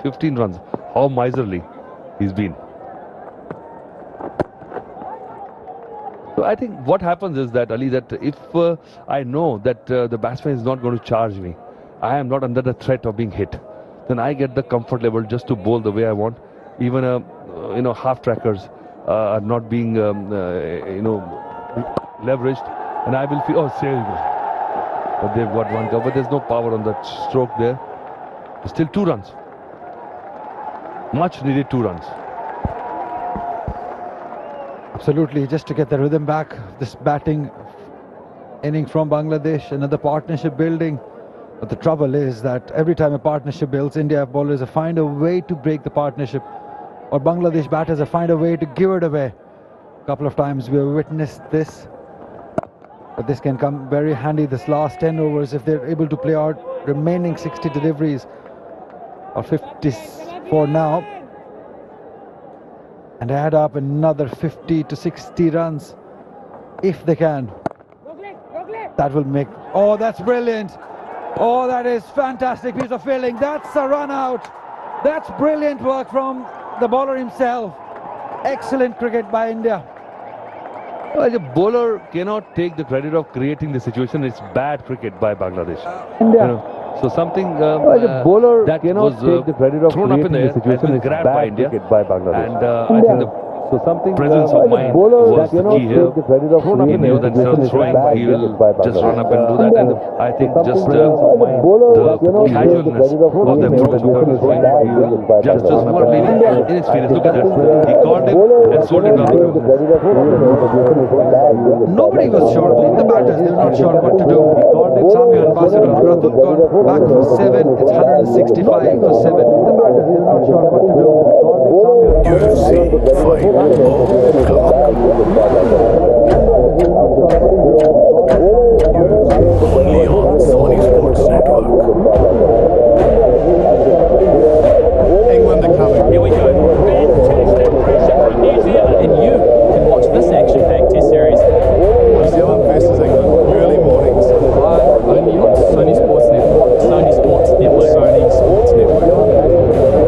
15 runs. How miserly he's been. So I think what happens is that, Ali, that if I know that the batsman is not going to charge me, I am not under the threat of being hit, then I get the comfort level just to bowl the way I want. Even half trackers are not being leveraged, and I will feel, oh, there you go. But they've got one cover. There's no power on that stroke there. Still 2 runs. Much needed 2 runs. Absolutely, just to get the rhythm back. This batting inning from Bangladesh, another partnership building. But the trouble is that every time a partnership builds, India bowlers find a way to break the partnership, or Bangladesh batters find a way to give it away. A couple of times we have witnessed this. But this can come very handy this last 10 overs if they're able to play out remaining 60 deliveries, or 54 now, and add up another 50 to 60 runs if they can. That will make, oh, that's brilliant. Oh, that is fantastic piece of fielding. That's a run out. That's brilliant work from the bowler himself. Excellent cricket by India. Well, the bowler cannot take the credit of creating the situation. It's bad cricket by Bangladesh. India. So something the bowler that cannot was take the credit of thrown up in the air creating the has been situation. grabbed It's by bad India. cricket by Bangladesh. And I think the presence of mind was the key here. Thrown up in the air, then instead of throwing, he will just run up and do that. And I think just the casualness of the approach of throwing, he will just as more leaving inexperience. Look at that. He called him and sold him down the ground. Nobody was sure. Both the batters, they were not sure what to do. Sami and Basseterre. Ratul gone back for 7. It's 165 for 7. The batters, they were not sure what to do. UFC Fight World Cup. Only on Sony Sports Network. England are coming. Here we go. Fantastic pressure from New Zealand. And you can watch this action-packed Test series. New Zealand versus England, early mornings. Live only on Sony Sports Network. Sony Sports Network. Sony Sports Network.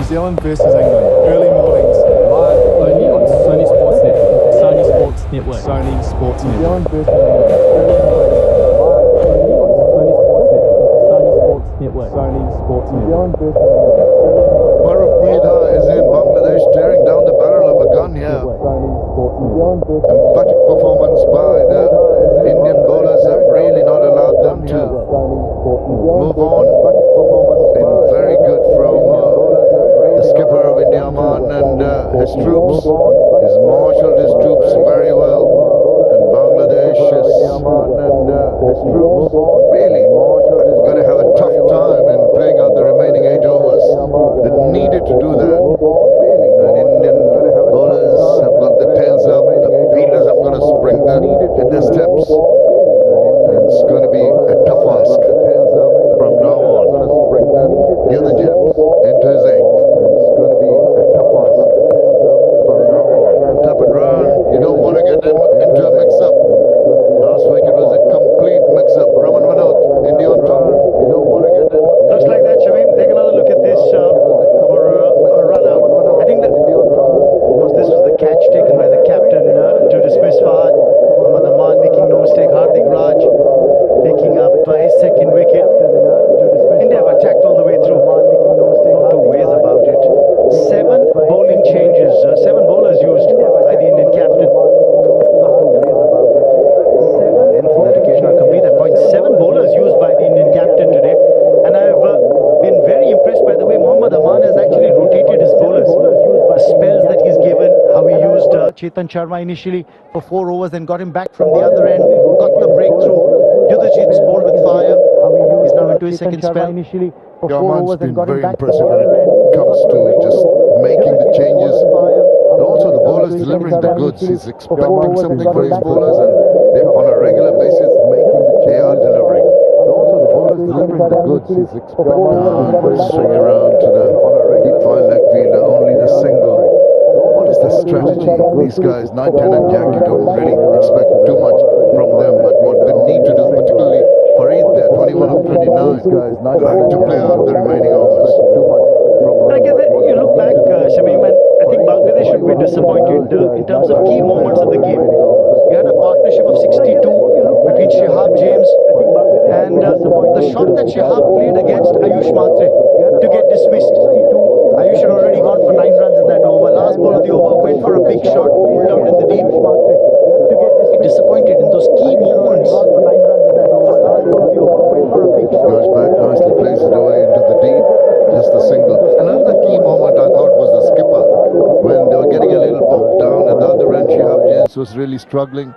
Zealand versus England. Early mornings. Live only on Sony Sports Network. Sony Sports Network. Sony Sports New Network. Zealand versus England. Early mornings. Live only on Sony Sports Network. Sony Sports Network. Sony Sports New Network. Zealand versus England. Maruf Mida is in Bangladesh, staring down the barrel of a gun here. Sony Sports Network. Emphatic performance by the Indian bowlers have really not allowed them to move on. Been very good from the skipper of India-Man and his troops. He's marshalled his troops very well. And Bangladesh is really going to have a tough time in playing out the remaining 8 overs. They needed to do that. And Indian bowlers have got the tails up, the fielders have got to spring in their steps. And it's going to be a tough ask from now on. Near the jabs, into his eight. It's going to be a tough ask from now on. Tap and run, you don't want to get them into a mix-up. Last week it was a complete mix-up. Raman Manot, India on top. You don't want to get them. Looks like that, Shamim. Take another look at this for a run out. I think that this was the catch taken by the captain to dismiss Fahad. Mohammad Aman making no mistake. Hardik Raj taking up his second wicket. India have attacked all the way through. No two ways about it. 7 bowling changes. 7 bowlers used by the Indian captain. That occasion, I'll complete that point. 7 bowlers used by the Indian captain today. And I've been very impressed by the way Mohammad Aman has actually rotated his bowlers. The spells that he's given, how he used Chetan Sharma initially for 4 overs and got him back from the other end, got the breakthrough. Yudhajit's bowled with fire. He's now into his second spell. Yaman's been very impressive when it comes to just making the changes. And also the bowlers delivering the goods. He's expecting something for his bowlers and they're on a regular basis they are delivering. And also the bowlers delivering the goods. He's expecting swing around to the deep fine leg fielder, only the single. What is the strategy? These guys, 9, 10 and Jack, you don't really expect too much from them, but what they need to do, particularly Farid there, 21 of 29, like to play out the remaining overs. Too much from them. Again, you look back, Shamim, and I think Bangladesh should be disappointed in terms of key moments of the game. You had a partnership of 62 between Shihab James and the shot that Shihab played against Ayush Matre to get dismissed. Ayush had already gone for 9 runs in that over. Last ball of the over went for a big shot, pulled out in the deep. To get disappointed in those key moments. Goes back nicely, plays it away into the deep, just the single. Another key moment I thought was the skipper, when they were getting a little bogged down at the other end. Shihab James was really struggling,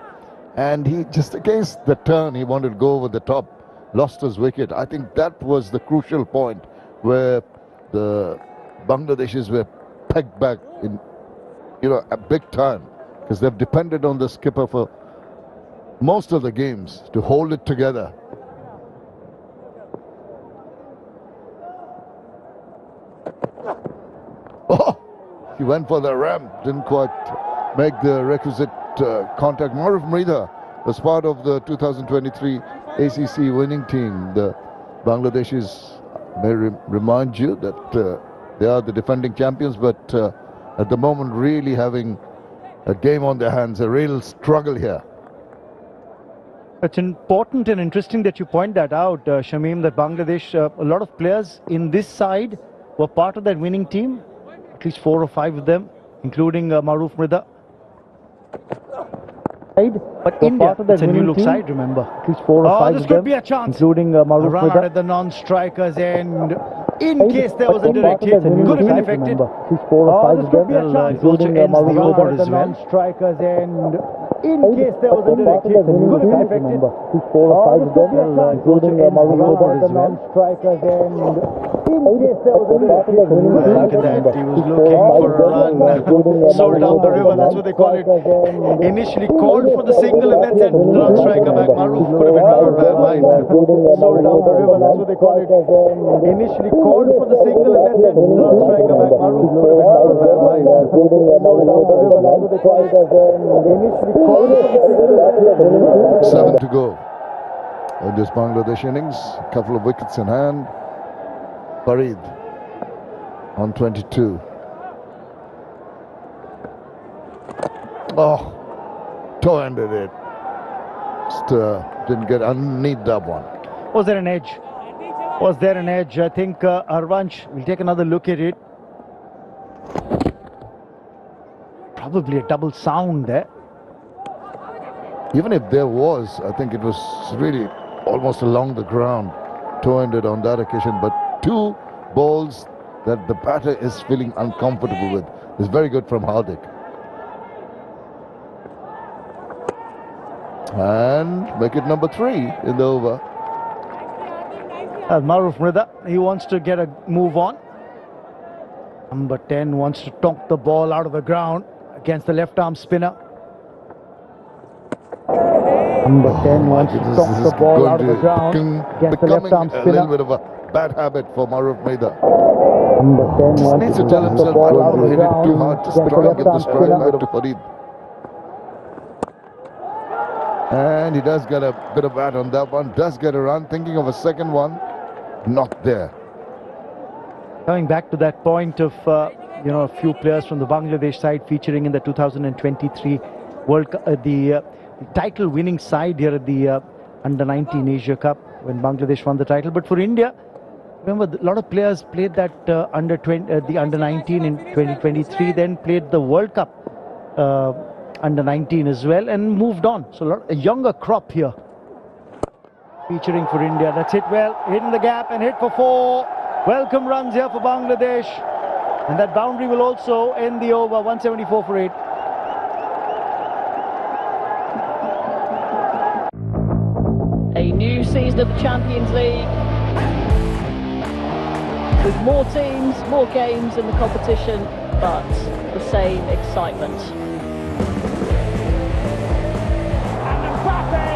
and he just against the turn, he wanted to go over the top, lost his wicket. I think that was the crucial point where the Bangladeshis were pegged back in, a big time, because they've depended on the skipper for most of the games to hold it together. Oh, he went for the ramp, didn't quite make the requisite contact. Maruf Mrida was part of the 2023 ACC winning team. The Bangladeshis may remind you that they are the defending champions, but at the moment really having a game on their hands, a real struggle here. It's important and interesting that you point that out, Shamim, that Bangladesh, a lot of players in this side were part of that winning team, at least 4 or 5 of them, including Maruf Mrida. But India, it's a new look side, remember. At least 4 or 5 this could be a chance. Including Maruf Mrida. Run out at the non-strikers end. In case there was a direct hit, could have been affected. At least 4 or 5 of them. Well, it also ends the over as well. Non-strikers end. In case there was a direct hit, could have been affected. At least 4 or 5 of them. Well, it also ends the over as well. Non-strikers end. In case there was a direct hit, look at that. He was looking for a run. Sold down the river, that's what they call it. Initially called for the single and then said non-striker back. Maruf could have been rather bad line. Sold down the river, that's what they call it. Initially called for the single and then said non-striker back. Maruf could have been rather bad line. Sold down the river, that's what they call it. Initially called for the single. 7 to go in this Bangladesh innings. A couple of wickets in hand. Farid on 22. Oh, toe-ended it. Just didn't get underneath that one. Was there an edge? Was there an edge? I think Arvansh will take another look at it. Probably a double sound there. Even if there was, I think it was really almost along the ground, toe-ended on that occasion. But two balls that the batter is feeling uncomfortable with is very good from Hardik. And make it number 3 in the over. Maruf Mrida, he wants to get a move on. Number 10 wants to tonk the ball out of the ground against the left-arm spinner. Number 10 wants to tonk the ball out of the ground against the left-arm spinner. A little bit of a bad habit for Maruf Mrida. Number 10 Just wants needs to to tell tonk the himself, I ball don't out want of to the hit it too ground hard. Just against the try and get the left-arm strike spinner. back to Farid. And he does get a bit of bat on that one. Does get a run. Thinking of a second one. Not there. Coming back to that point of, a few players from the Bangladesh side featuring in the 2023 World Cup, the title-winning side here at the Under-19 Asia Cup when Bangladesh won the title. But for India, remember, a lot of players played that the Under-19 in 2023, then played the World Cup Under-19 as well and moved on. So a younger crop here featuring for India. That's hit well, hit in the gap and hit for 4. Welcome runs here for Bangladesh. And that boundary will also end the over, 174 for 8. A new season of the Champions League with more teams, more games in the competition, but the same excitement. And Mbappe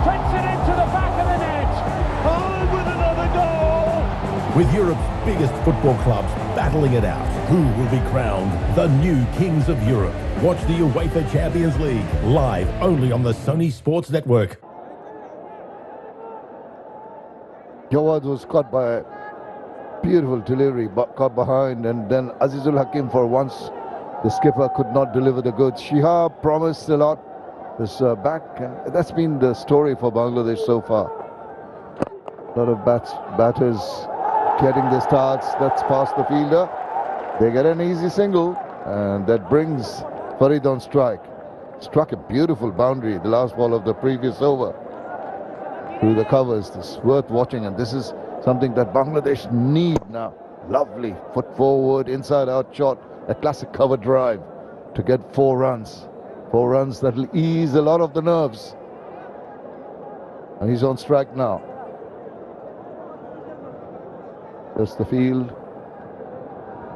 puts it into the back of the net. Oh, with another goal! With Europe's biggest football clubs battling it out, who will be crowned the new kings of Europe? Watch the UEFA Champions League live only on the Sony Sports Network. Jawad was caught by a beautiful delivery, but caught behind, and then Azizul Hakim for once the skipper could not deliver the goods. Shihab promised a lot. This back, and that's been the story for Bangladesh so far. A lot of batters getting their starts. That's past the fielder. They get an easy single, and that brings Farid on strike. Struck a beautiful boundary, the last ball of the previous over. Through the covers, this is worth watching, and this is something that Bangladesh need now. Lovely foot forward, inside out shot, a classic cover drive to get 4 runs. 4 runs that will ease a lot of the nerves. And he's on strike now. There's the field.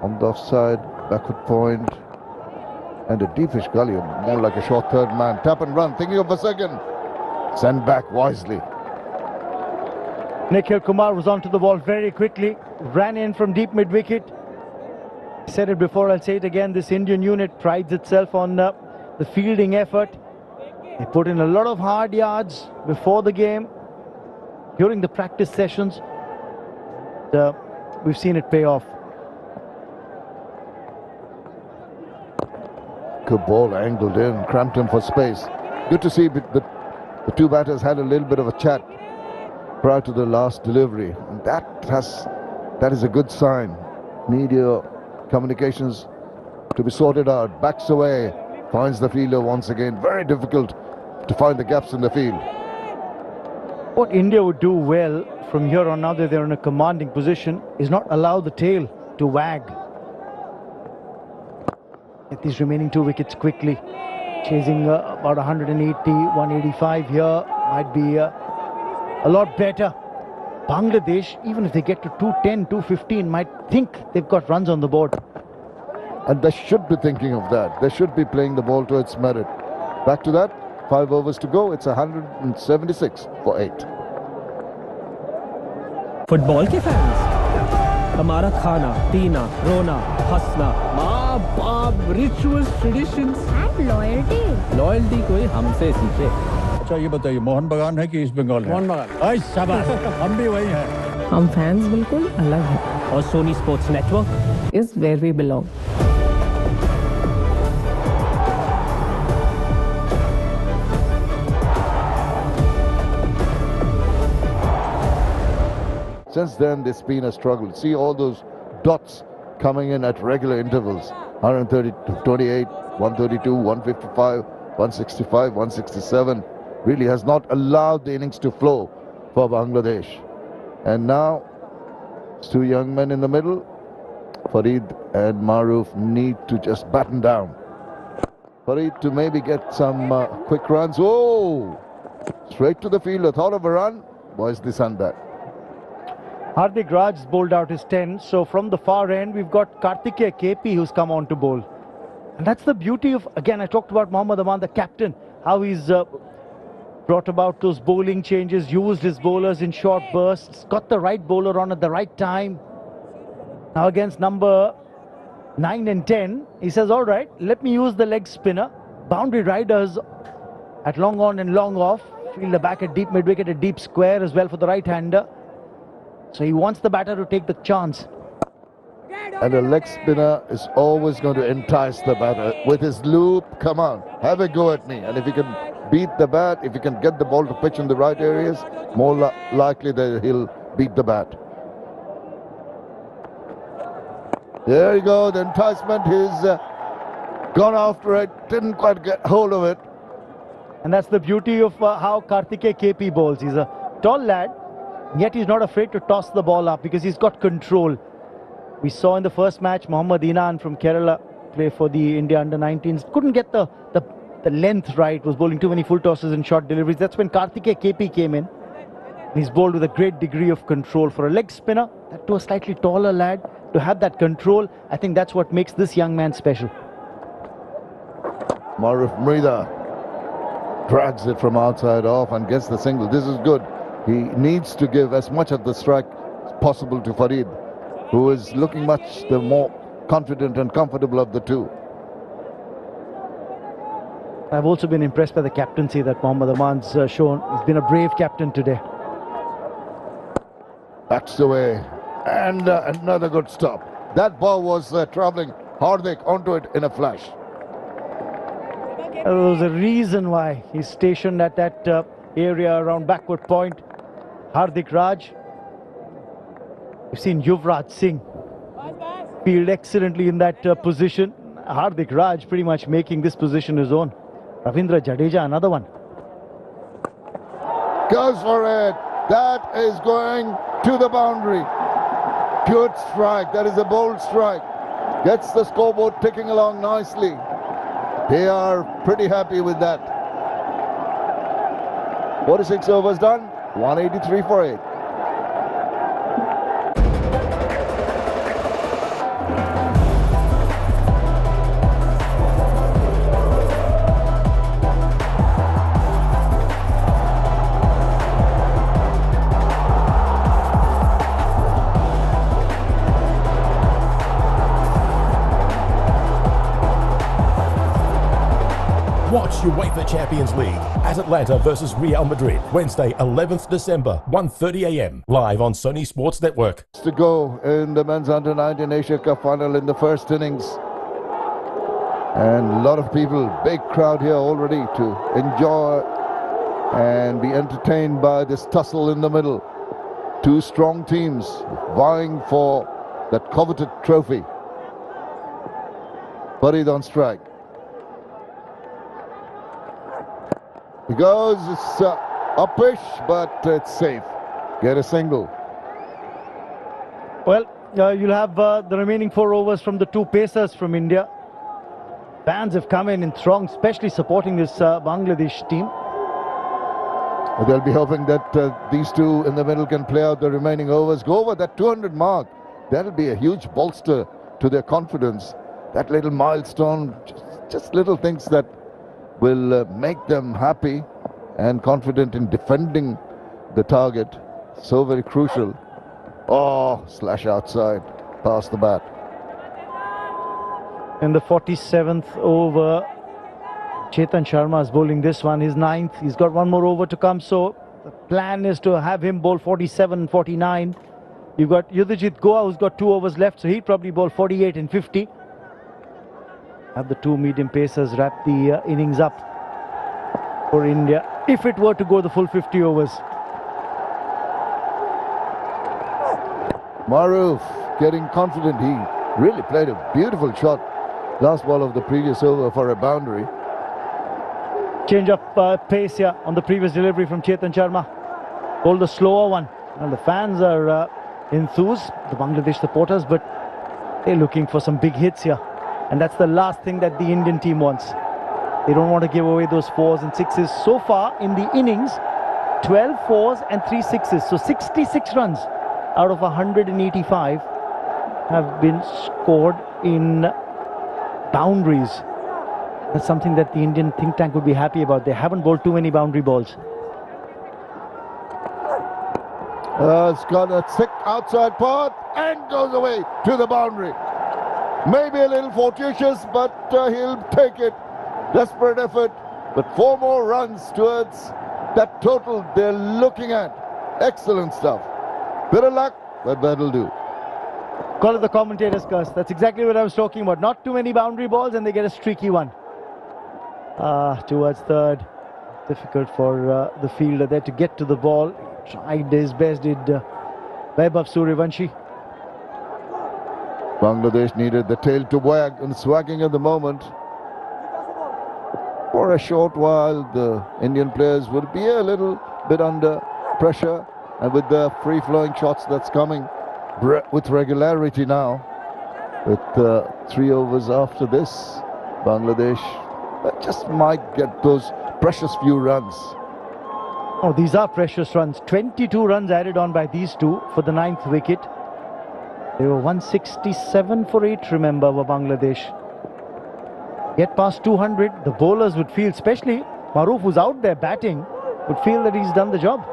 On the offside, backward point. And a deepish gully, more like a short third man. Tap and run, thinking of a second. Send back wisely. Nikhil Kumar was onto the ball very quickly, ran in from deep mid-wicket. I said it before, I'll say it again, this Indian unit prides itself on the fielding effort. They put in a lot of hard yards before the game, during the practice sessions. We've seen it pay off. Good ball, angled in, cramped him for space. Good to see the two batters had a little bit of a chat prior to the last delivery, and that is a good sign. Media communications to be sorted out. Backs away, finds the fielder once again. Very difficult to find the gaps in the field. What India would do well from here on, now that they're in a commanding position, is not allow the tail to wag. Get these remaining 2 wickets quickly. Chasing about 180, 185 here might be a lot better. Bangladesh, even if they get to 210, 215, might think they've got runs on the board. And they should be thinking of that. They should be playing the ball to its merit. Back to that, 5 overs to go. It's 176 for 8. Football के fans, हमारा खाना, पीना, रोना, हंसना, माँ बाप, rituals, traditions and loyalty कोई हमसे सीखे। अच्छा ये बताइए, मोहन बागान है कि ईस्ट बंगाल है? मोहन बागान। आई शाबाश, हम भी वही हैं। हम फैंस बिल्कुल अलग हैं। और Sony Sports Network is where we belong. Since then, there's been a struggle. See all those dots coming in at regular intervals. 130 to 28, 132, 155, 165, 167. Really has not allowed the innings to flow for Bangladesh. And now, two young men in the middle. Farid and Maruf need to just batten down. Farid to maybe get some quick runs. Oh! Straight to the fielder. Thought of a run. Was the sun back? Hardik Raj's bowled out his 10. So from the far end, we've got Karthikeya KP who's come on to bowl. And that's the beauty of, again, I talked about Mohammad Aman, the captain, how he's brought about those bowling changes, used his bowlers in short bursts, got the right bowler on at the right time. Now against number 9 and 10, he says, all right, let me use the leg spinner. Boundary riders at long on and long off. Fielder back at deep mid-wicket, a deep square as well for the right-hander. So he wants the batter to take the chance. And a leg spinner is always going to entice the batter with his loop. Come on, have a go at me. And if he can beat the bat, if he can get the ball to pitch in the right areas, more likely that he'll beat the bat. There you go, the enticement. He's gone after it, didn't quite get hold of it. And that's the beauty of how Karthikeya KP bowls. He's a tall lad, yet he's not afraid to toss the ball up because he's got control. We saw in the first match, Mohammad Inan from Kerala play for the India under-19s. Couldn't get the length right, was bowling too many full tosses and short deliveries. That's when Karthikeya KP came in. He's bowled with a great degree of control. For a leg spinner, that to a slightly taller lad, to have that control, I think that's what makes this young man special. Maruf Mrida drags it from outside off and gets the single. This is good. He needs to give as much of the strike as possible to Farid, who is looking much the more confident and comfortable of the two. I've also been impressed by the captaincy that Mohammad Aman's shown. He's been a brave captain today. That's the way. And another good stop. That ball was travelling Hardik onto it in a flash. There was a reason why he's stationed at that area around backward point. Hardik Raj. We've seen Yuvraj Singh field excellently in that position. Hardik Raj pretty much making this position his own. Ravindra Jadeja, another one. Goes for it. That is going to the boundary. Good strike. That is a bold strike. Gets the scoreboard ticking along nicely. They are pretty happy with that. 46 overs done. 183 for 8. Watch UEFA Champions League at Atlanta versus Real Madrid, Wednesday, 11th December, 1:30 a.m. live on Sony Sports Network. To go in the men's under-19 Asia Cup final in the first innings. And a lot of people, big crowd here already to enjoy and be entertained by this tussle in the middle. Two strong teams vying for that coveted trophy. Farid on strike. He goes, it's uppish, but it's safe. Get a single. Well, you'll have the remaining 4 overs from the two pacers from India. Fans have come in throngs, especially supporting this Bangladesh team. They'll be hoping that these two in the middle can play out the remaining overs. Go over that 200 mark. That'll be a huge bolster to their confidence. That little milestone, just little things that will make them happy and confident in defending the target. So very crucial. Oh, slash outside, past the bat. In the 47th over, Chetan Sharma is bowling this one, his 9th. He's got one more over to come, so the plan is to have him bowl 47, 49. You've got Yudhijit Goa, who's got 2 overs left, so he'd probably bowl 48 and 50. Have the 2 medium pacers wrap the innings up for India if it were to go the full 50 overs. Maruf getting confident. He really played a beautiful shot last ball of the previous over for a boundary. Change of pace here on the previous delivery from Chetan Sharma. Bowled the slower one. Well, the fans are enthused, the Bangladesh supporters, but they're looking for some big hits here. And that's the last thing that the Indian team wants. They don't want to give away those 4s and 6s. So far in the innings, 12 4s and 3 6s. So 66 runs out of 185 have been scored in boundaries. That's something that the Indian think tank would be happy about. They haven't bowled too many boundary balls. It's got a thick outside path and goes away to the boundary. Maybe a little fortuitous, but he'll take it. Desperate effort, but 4 more runs towards that total they're looking at. Excellent stuff. Bit of luck, but that'll do. Call it the commentator's curse. That's exactly what I was talking about. Not too many boundary balls and they get a streaky one. Towards third. Difficult for the fielder there to get to the ball. Tried his best, did Vaibhav Suryavanshi. Bangladesh needed the tail to wag and swagging at the moment. For a short while, the Indian players will be a little bit under pressure, and with the free-flowing shots that's coming with regularity now, with 3 overs after this, Bangladesh just might get those precious few runs. Oh, these are precious runs. 22 runs added on by these two for the 9th wicket. They were 167 for 8, remember, for Bangladesh. Get past 200, the bowlers would feel, especially Maruf, who's out there batting, would feel that he's done the job.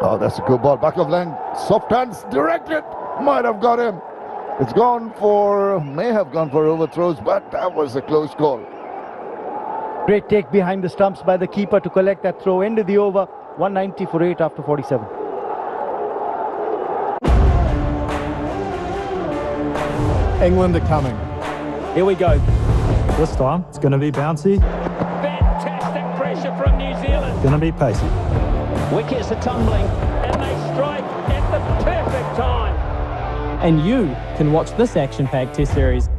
Oh, that's a good ball. Back of length. Soft hands directed. Might have got him. It's gone for, may have gone for overthrows, but that was a close call. Great take behind the stumps by the keeper to collect that throw. Ended the over, 190 for 8 after 47. England are coming. Here we go. This time, it's going to be bouncy. Fantastic pressure from New Zealand. It's going to be pacey. Wickets are tumbling, and they strike at the perfect time. And you can watch this action-packed Test series.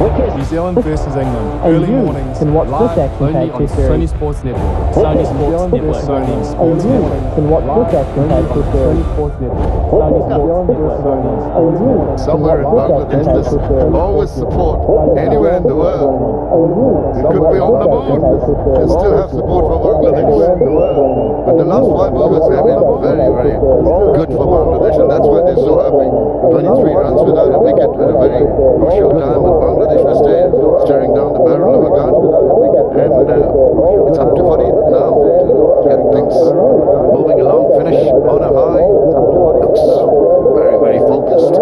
New Zealand versus England. Early mornings. Can watch live this action-packed Test series. Sony Sports Network. Sony Sports Network. Sony Sports Network. Can watch this action-packed Test series. Sony Sports Network. Sony Sports Network. Somewhere in Bangladesh, there's always support. Anywhere in the world. It could be on the moon. They still have support for Bangladesh. But the last 5 overs have been very, very good for Bangladesh, and that's why they're so happy. 23 runs without a wicket at a very crucial time when Bangladesh was staring down the barrel of a gun. And it's up to Farid now to get things moving along, finish on a high. Looks very, very focused.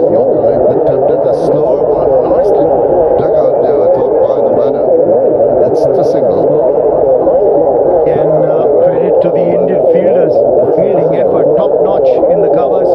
Yorker length attempted the slower one. Nicely dug out there, I thought, by the batter. That's the single. And credit to the Indian fielders. The fielding effort top-notch in the covers.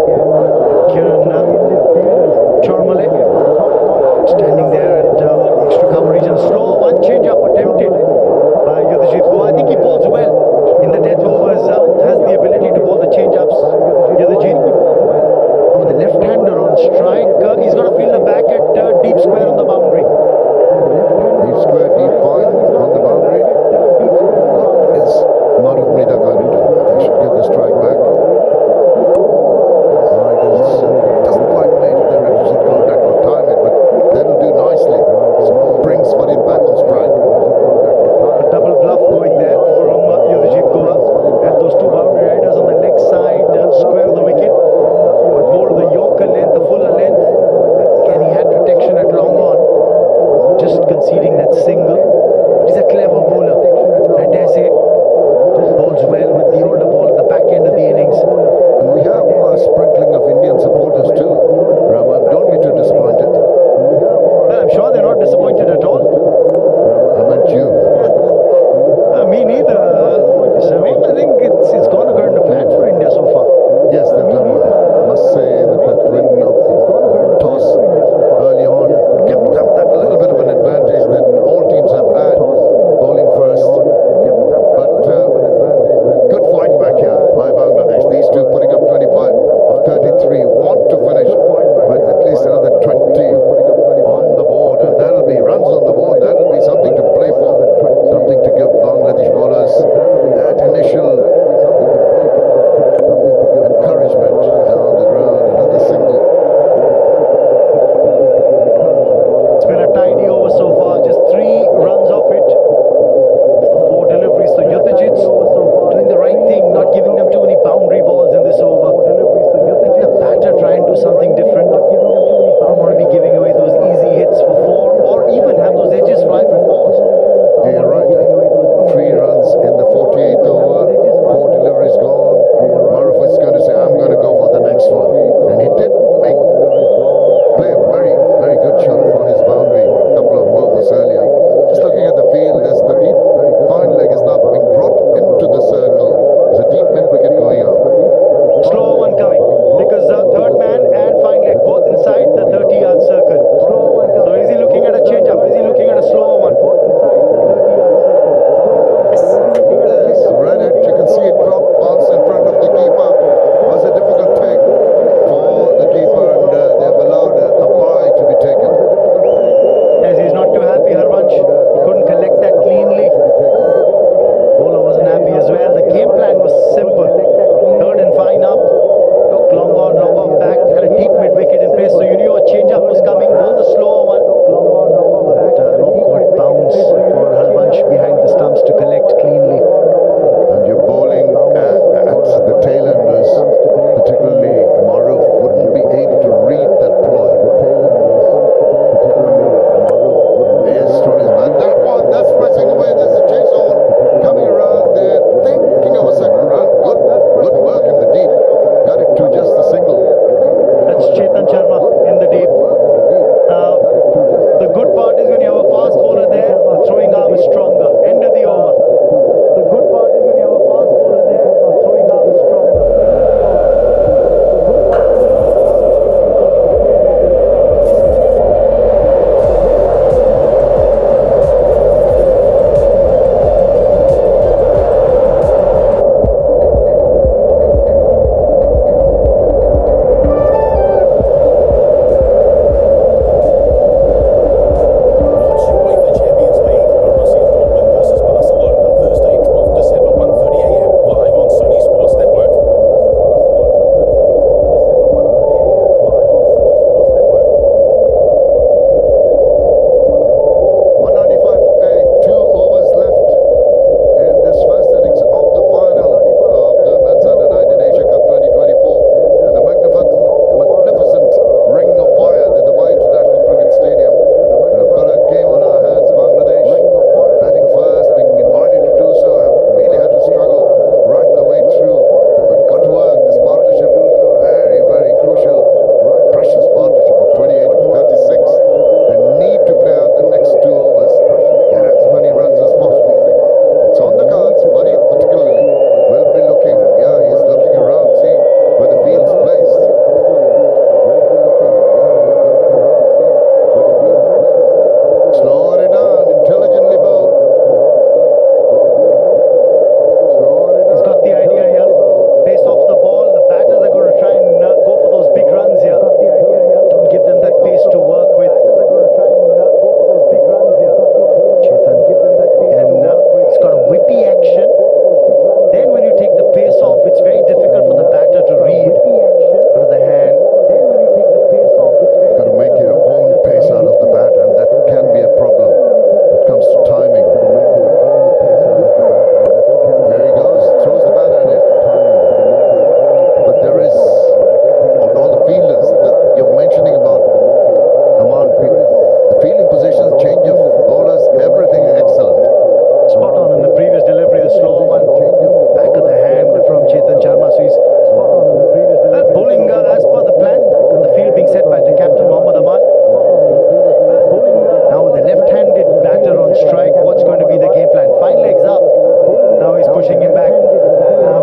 pushing him back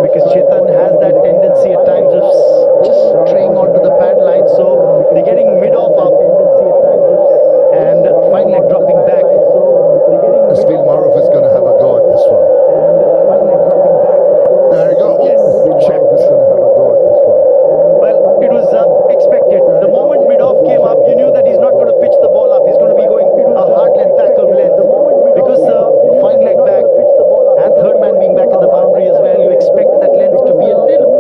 because Chetan has that tendency at times of just straying onto the pad line, so they're getting mid-off up and fine leg dropping back. I just feel Maruf is going to have a go at this one. There you go. Yes. Maruf is going to have a go at this one. Well, it was expected. The moment mid-off came up, you knew that he's not going to pitch the ball up. He's going to be going a hard length, tackle length. Because fine leg back and third man being back at the boundary as well, you expect that length to be a little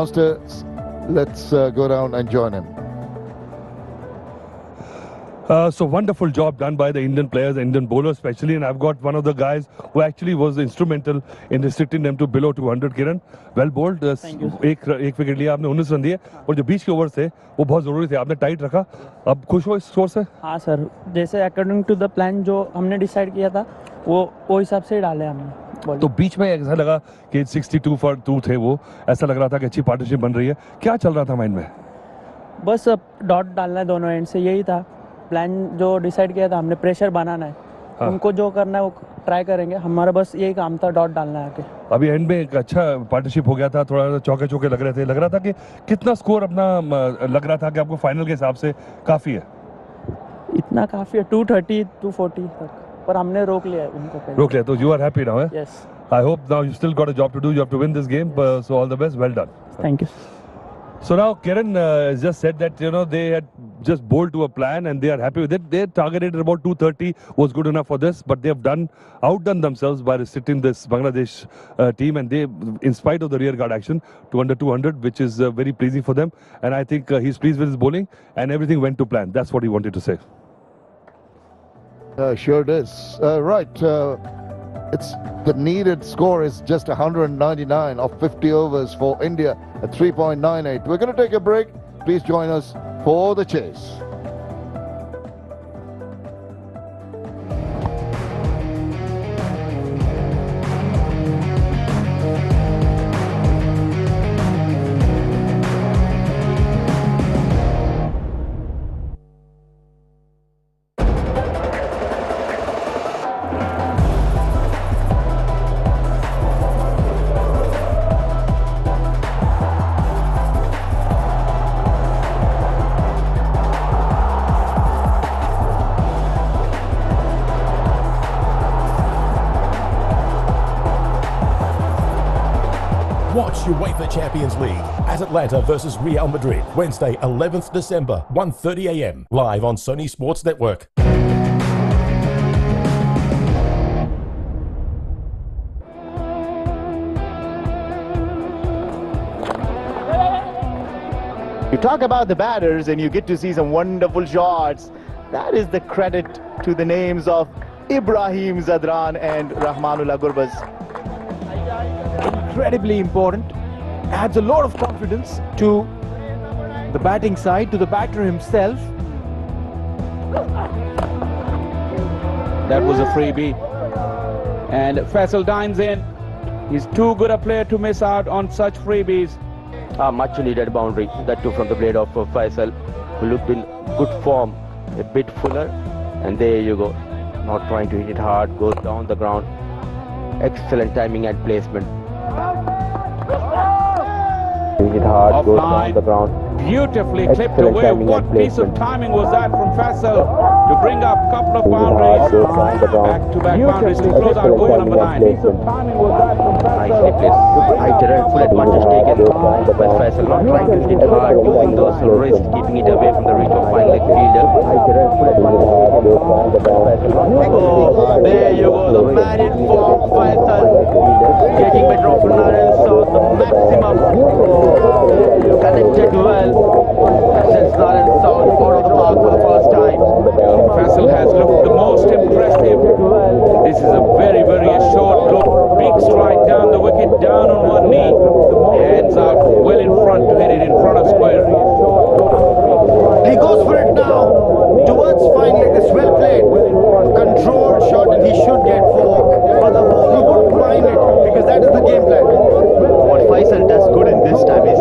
downstairs. Let's go down and join him. So wonderful job done by the Indian players, the Indian bowlers especially, and I've got one of the guys who actually was instrumental in restricting them to below 200. Kiran, well bowled. Thank you. एक wicket लिया आपने, 19 run दिए, और जो बीच के over the वो बहुत जरूरी थे, आपने टाइट रखा. अब खुश हो इस स्कोर से? हाँ सर, जैसे अकॉर्डिंग टू द प्लान जो हमने डिसाइड किया था वो हिसाब से डाले हमने. तो बीच में ऐसा लगा कि 62 for 2 थे, वो ऐसा लग रहा था कि अच्छी पार्टनरशिप बन रही है. क्या चल रहा था माइंड में? बस डॉट डालना है दोनों एंड से, यही था प्लान जो डिसाइड किया था हमने. प्रेशर बनाना है. हाँ. उनको जो करना है वो ट्राई करेंगे, हमारा बस यही काम था, डॉट डालना है आके. अभी एंड में एक अच्छा पार्टनरशिप हो गया था, थोड़ा चौके चौके लग रहे थे, लग रहा था कि कितना स्कोर अपना लग रहा था कि आपको फाइनल के हिसाब से काफ़ी है? इतना काफ़ी है, 230 240 तक, पर हमने रोक लिया उनको. रोक लिया, तो you are happy now? Yes. I hope now you still got a job to do, you have to win this game, so all the best, well done. Thank you. So now Kiran just said that they had just bowled to a plan and they are happy with it. They targeted about 230 was good enough for this, but they have outdone themselves by restricting this Bangladesh team, and they, in spite of the rear guard action, to under 200, which is very pleasing for them. And I think he's pleased with his bowling, and everything went to plan. That's what he wanted to say. Sure it is. Right. The needed score is just 199 of 50 overs for India at 3.98. We're going to take a break. Please join us for the chase. Watch UEFA Champions League as Atlanta versus Real Madrid, Wednesday 11th December, 1:30 AM, live on Sony Sports Network. You talk about the batters and you get to see some wonderful shots. That is the credit to the names of Ibrahim Zadran and Rahmanullah Gurbaz. Incredibly important, adds a lot of confidence to the batting side, to the batter himself. That was a freebie, and Faisal dines in. He's too good a player to miss out on such freebies. Much needed boundary, that too from the blade of Faisal, who looked in good form, a bit fuller, and there you go, not trying to hit it hard, goes down the ground. Excellent timing and placement. Hit it hard, goes down the ground. Beautifully clipped away. What piece of timing was that from Faisal to bring up a couple of boundaries, back-to-back boundaries to close out goal number 9. Piece of timing was that from Faisal. Nicely placed. I didn't full advantage taken by Faisal, not trying to hit it hard, using those wrists, keeping it away from the reach of fine leg fielder. I didn't full advantage taken. Oh, there you go, the married form Faisal, getting better off Naran South, the maximum. Connected well. Since Naran South out of the park for the first time. Faisal has looked the most impressive. This is a very, very assured look. Big strike down the wicket, down on one knee. Hands out well in front to hit it in front of square. He goes for it now. Towards fine leg, it's well played. Controlled shot, and he should get 4. But the bowler wouldn't mind it because that is the game plan. What Faisal does good in this time is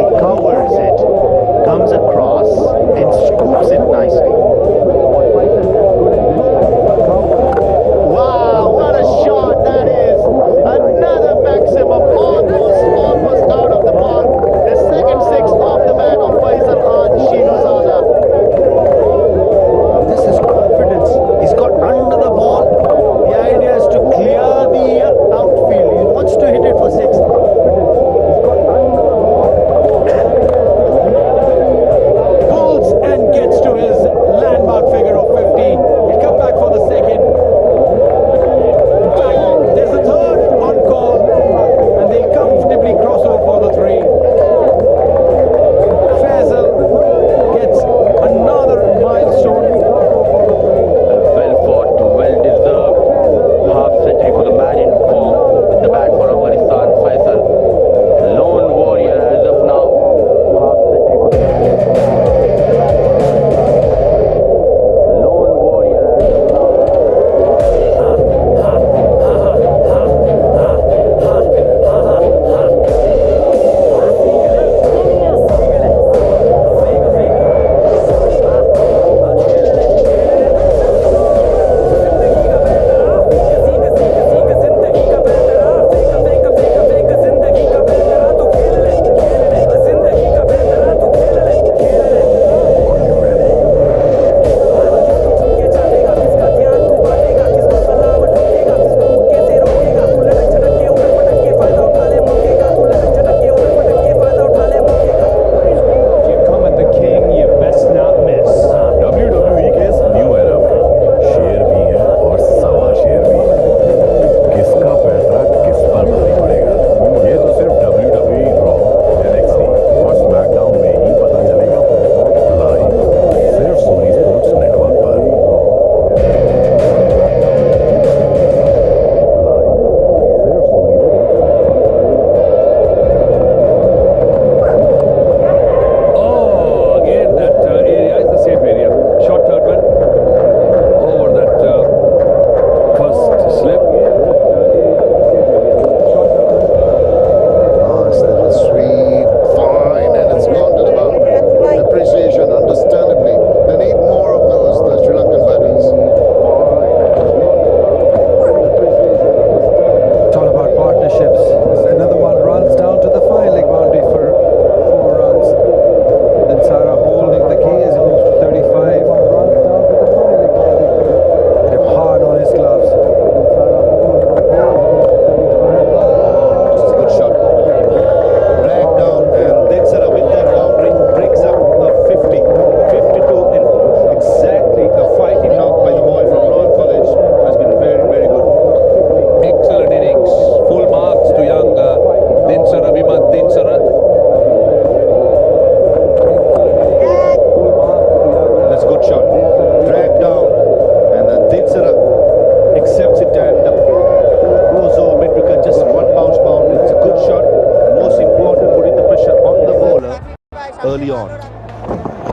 early on.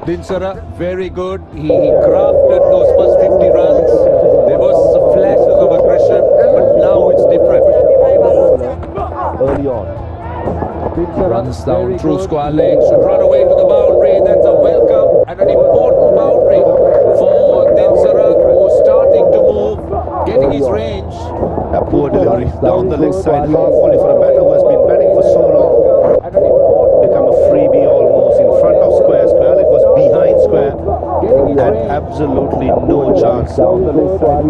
Dinsara, very good. He crafted those first 50 runs. There was flashes of aggression, but now it's different. Early on. Runs down through square leg, should run away to the boundary. That's a welcome and an important boundary for Dinsara, who's starting to move, getting his range. A poor delivery down the leg side, half volley for a batter who has been batting for so long. Become a freebie almost in front of square. Square leg was behind square. Had absolutely no chance. Down the leg side.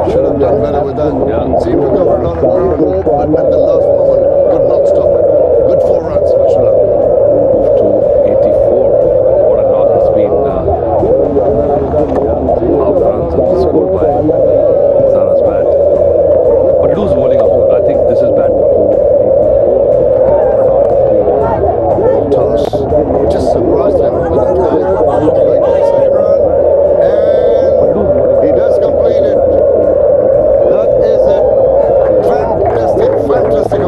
Should have done better with that. Yeah. Seemed to cover a lot of ground, but at the last moment could not stop it. Good 4 runs for Sri Lanka. Move to 84. What a knock has been. Half runs have been scored by Zara's bat. But it was bowling up. I think this is bad. Toss. Just surprised him with that line. Side run. And he does complete it. That is a fantastic, fantastic,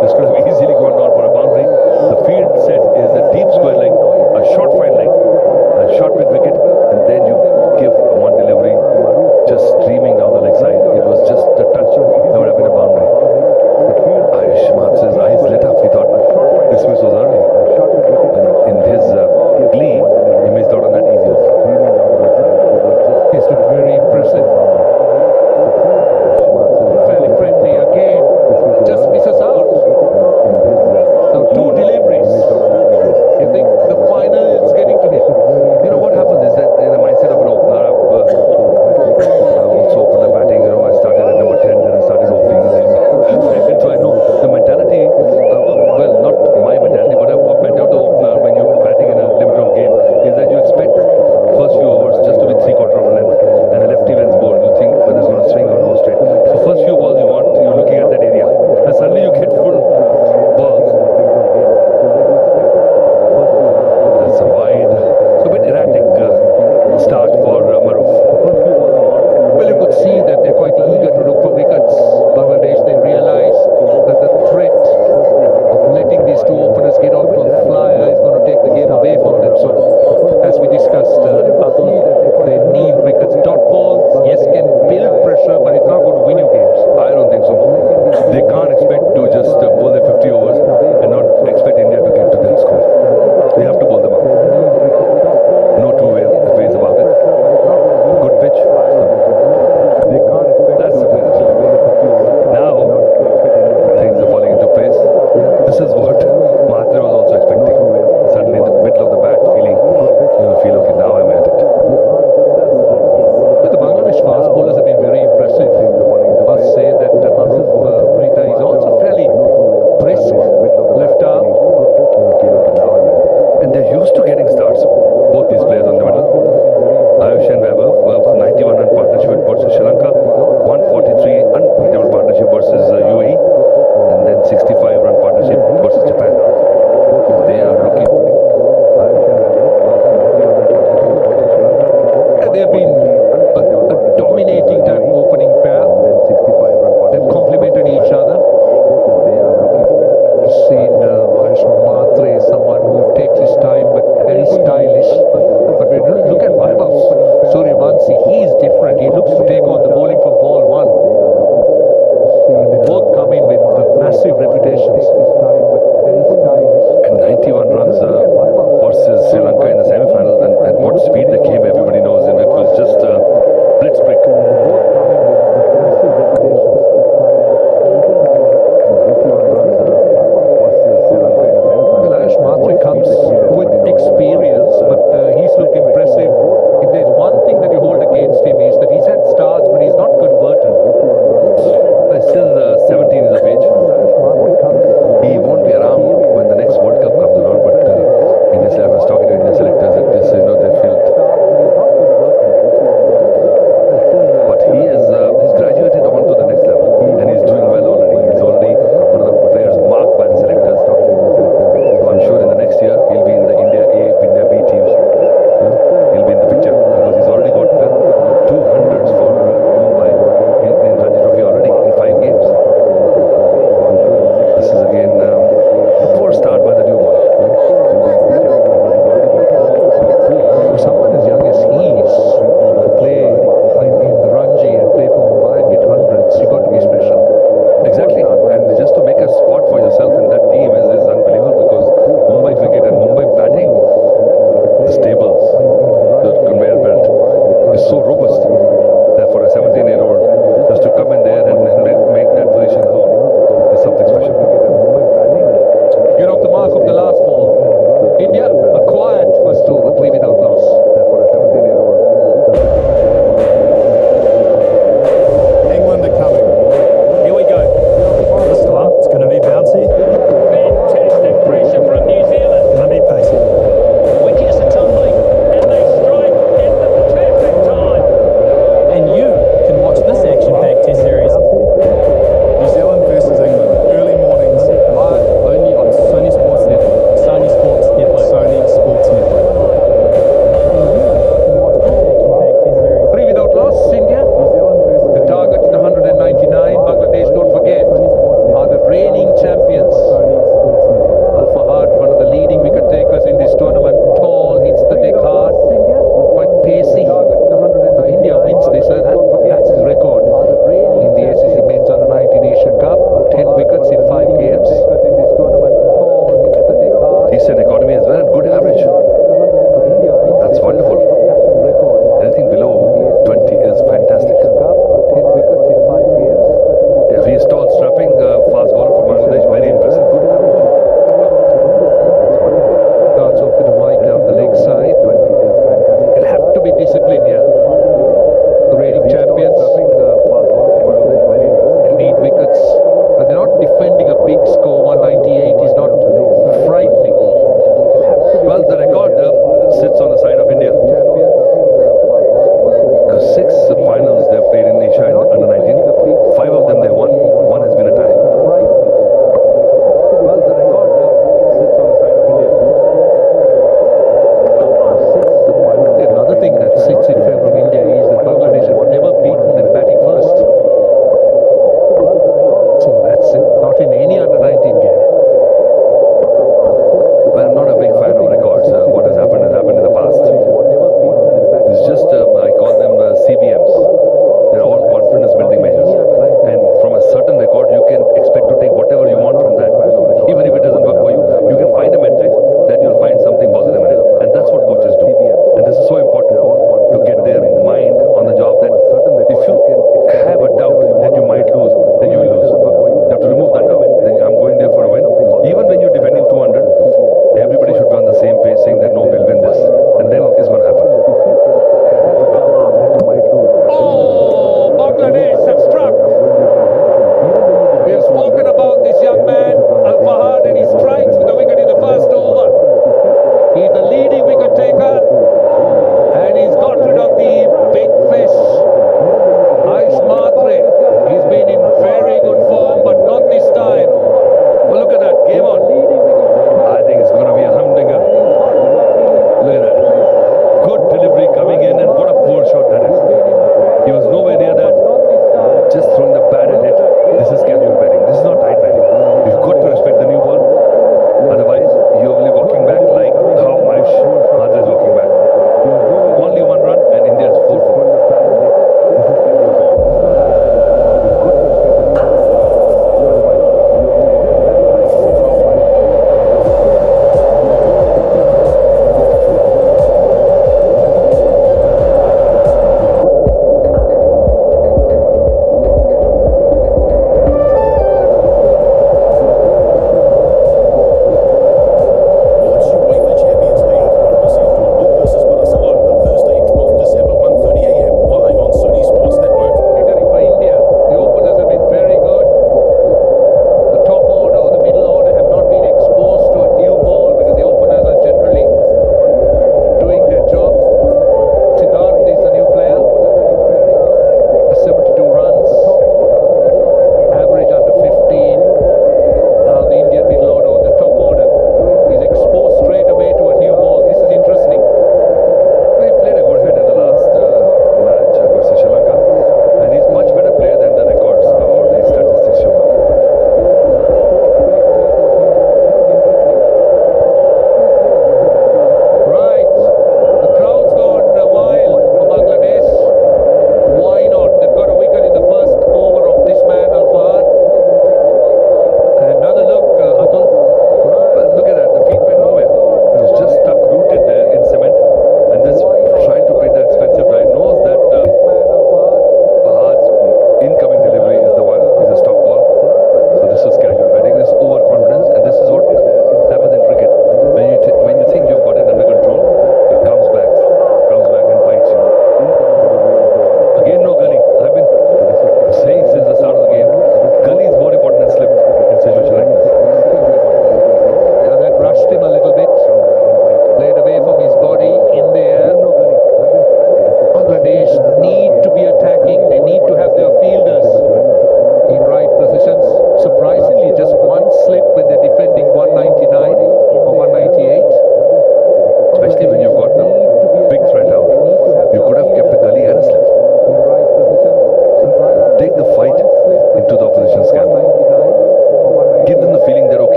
This could have easily gone down for a boundary. The field set is a deep square leg, a short fine leg, a short mid wicket, and then you give one delivery just streaming down the leg side. It was just a touch. That would have been a boundary. Ayush Mathur's eyes lit up. He thought this miss was early. And in his glee, he missed out on that easy. It's looked very impressive. Fairly friendly again. Just misses out.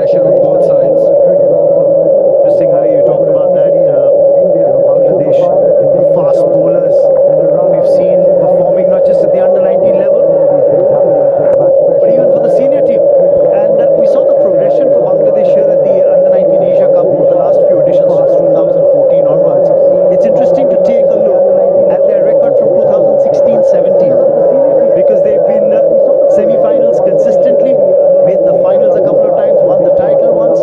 pressure on both sides. Interesting, Ali, you talked about that. Bangladesh, fast bowlers we've seen performing not just at the under-19 level, but even for the senior team. And we saw the progression for Bangladesh here at the under-19 Asia Cup over the last few editions since 2014 onwards. It's interesting to take a look at their record from 2016-17 because they've been semi-finals consistently, made the finals a couple of times, won the title once.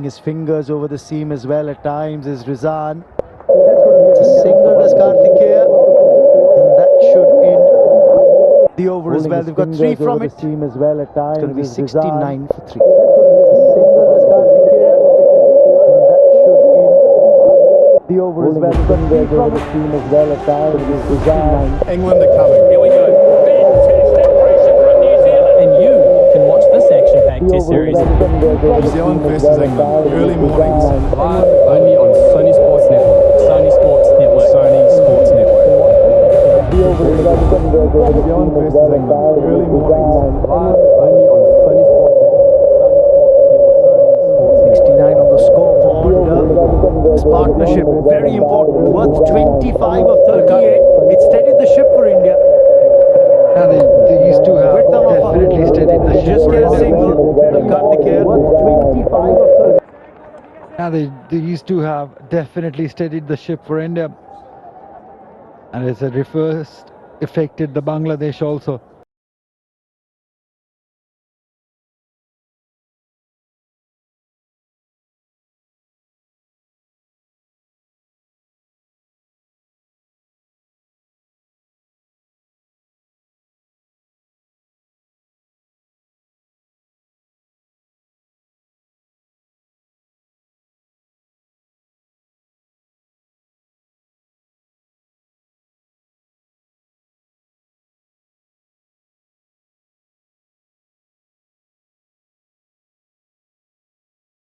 his fingers over the seam as well at times is Rizan. It's a single does Karthikeya, and that should end the over as well. They've got 3 from it. Seam as well at times. It's going to be 69 for 3. It's a single does Karthikeya, and that should end the over as well. They've got 3 from it. Seam as well at times. England are coming. Here we go. Fantastic pressure from New Zealand. And you can watch this action-packed Test series. New Zealand versus England. Early mornings. Live only on Sony Sports Network. Sony Sports Network. Sony Sports Network. New Zealand versus England. Early mornings. Live only on Sony Sports Network. 69 on the scoreboard. This partnership, very important, worth 25 of 38. It steadied the ship for India. And these two have definitely steadied the ship. Just get a single. Karthikeya worth 25 of 30. Now these two have definitely steadied the ship for India. And it's a reverse affected the Bangladesh also.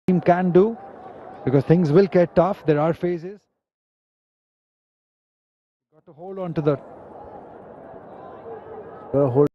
Team can do, because things will get tough. There are phases. Got to hold on to that. Hold.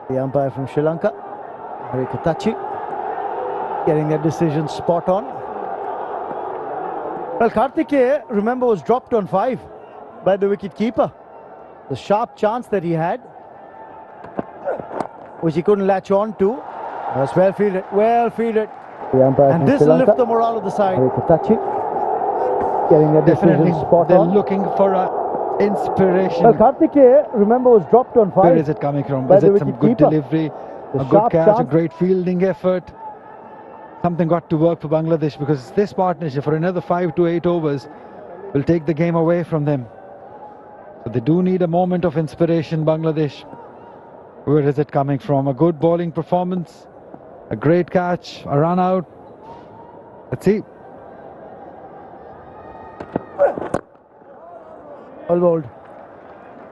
The umpire from Sri Lanka, Katachi, getting that decision spot on. Well, Karthikeya, remember, was dropped on 5 by the wicket keeper. The sharp chance that he had, which he couldn't latch on to. That's well fielded, well fielded. And this will lift the morale of the side. Katachi, getting that decision spot they're on. looking for a inspiration. Well, Karthikeya, remember, was dropped on 5. Where is it coming from? Is it some good delivery, a good catch, a great fielding effort? Something got to work for Bangladesh, because this partnership for another 5 to 8 overs will take the game away from them. So they do need a moment of inspiration, Bangladesh. Where is it coming from? A good bowling performance, a great catch, a run out. Let's see. Well bowled.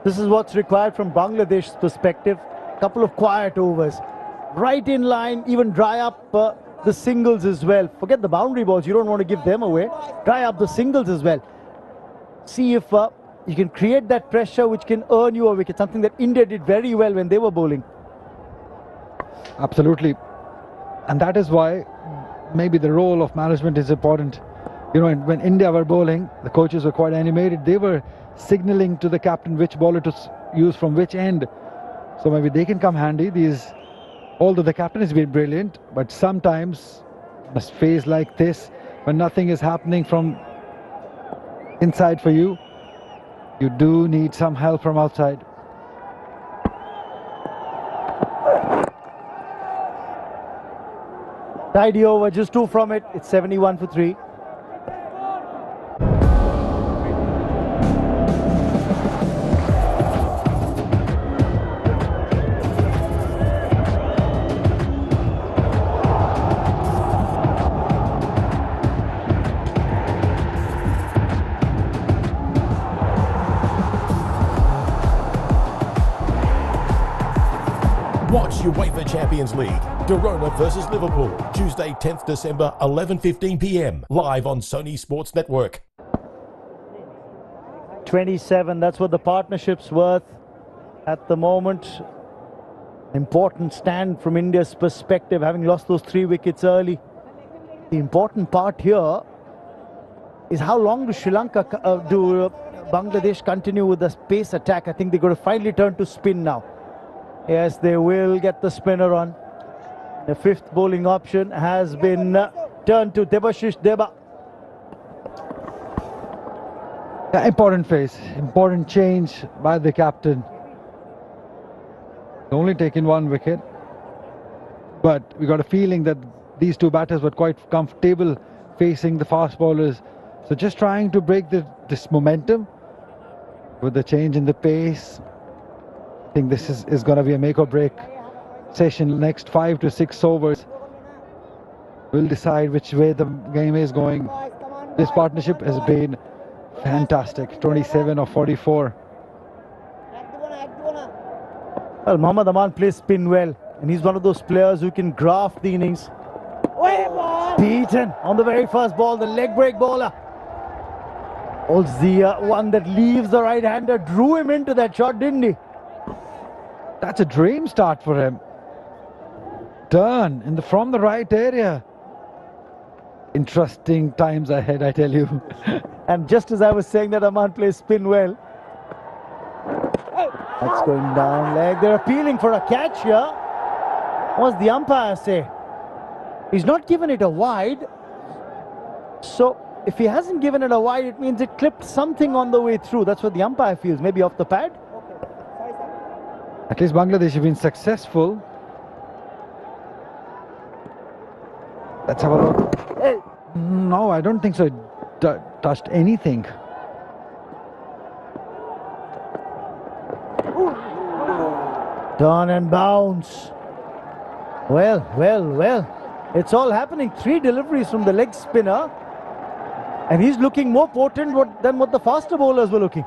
This is what's required from Bangladesh's perspective. A couple of quiet overs. Right in line, even dry up the singles as well. Forget the boundary balls, you don't want to give them away. Dry up the singles as well. See if you can create that pressure which can earn you a wicket. Something that India did very well when they were bowling. Absolutely. And that is why maybe the role of management is important. You know, when India were bowling, the coaches were quite animated. They were signaling to the captain which bowler to use from which end. So maybe they can come handy. Although the captain has been brilliant, but sometimes a phase like this, when nothing is happening from inside for you, you do need some help from outside. Tidy over, just 2 from it. It's 71 for 3. Watch UEFA Champions League, Girona versus Liverpool, Tuesday 10th December, 11:15 p.m, live on Sony Sports Network. 27, that's what the partnership's worth at the moment. Important stand from India's perspective, having lost those 3 wickets early. The important part here is how long do Bangladesh continue with the pace attack. I think they're going to finally turn to spin now. Yes, they will get the spinner on. The 5th bowling option has been turned to Debashish Deba. Important phase, important change by the captain. Only taken 1 wicket, but we got a feeling that these 2 batters were quite comfortable facing the fast bowlers. So just trying to break this momentum with the change in the pace. I think this is going to be a make or break session. Next 5 to 6 overs will decide which way the game is going. This partnership has been fantastic. 27 of 44. Well, Mohammad Aman plays spin well, and he's one of those players who can graft the innings. Beaten on the very first ball, the leg break bowler. Also the one that leaves the right-hander, drew him into that shot, didn't he? That's a dream start for him. Turn from the right area. Interesting times ahead, I tell you. And just as I was saying that Aman plays spin well, that's going down leg. They're appealing for a catch here. What's the umpire say? He's not given it a wide. So if he hasn't given it a wide, it means it clipped something on the way through. That's what the umpire feels. Maybe off the pad. At least Bangladesh have been successful. Let's have a look. No, I don't think so. It touched anything. Turn and bounce. Well. It's all happening. 3 deliveries from the leg spinner. And he's looking more potent than what the faster bowlers were looking.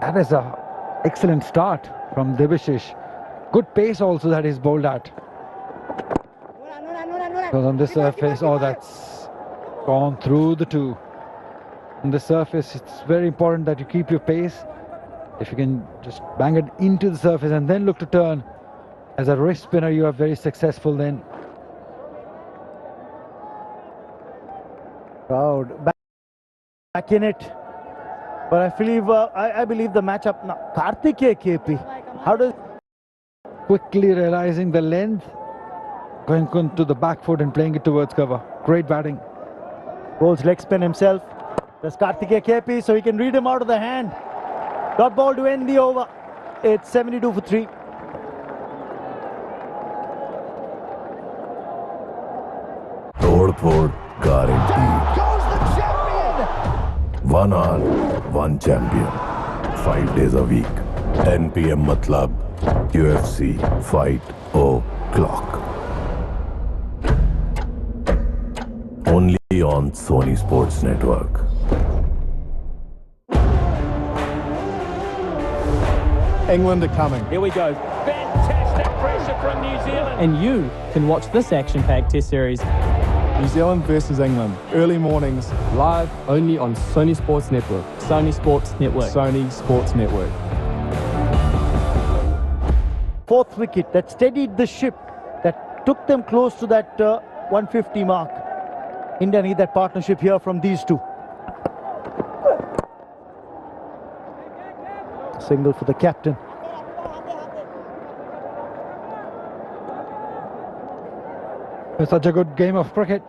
That is an excellent start from Debashish. Good pace also that he's bowled at. Because on this surface, that's gone through the 2. On the surface, it's very important that you keep your pace. If you can just bang it into the surface and then look to turn, as a wrist spinner, you are very successful then. Proud. Back in it. But I believe the matchup now. Karthikeya KP. How does... Quickly realizing the length, going to the back foot and playing it towards cover. Great batting. Bowls leg spin himself. Does Karthikeya KP, so he can read him out of the hand. Dot ball to end the over. It's 72 for 3. Tod guaranteed. Goes the champion! 1 hour, 1 champion. 5 days a week. 10 p.m. matlab. UFC Fight O'Clock. Only on Sony Sports Network. England are coming. Here we go. Fantastic pressure from New Zealand. And you can watch this action-packed Test series. New Zealand versus England. Early mornings. Live only on Sony Sports Network. Sony Sports Network. Sony Sports Network. 4th wicket that steadied the ship, that took them close to that 150 mark. India need that partnership here from these 2. Single for the captain. It's such a good game of cricket.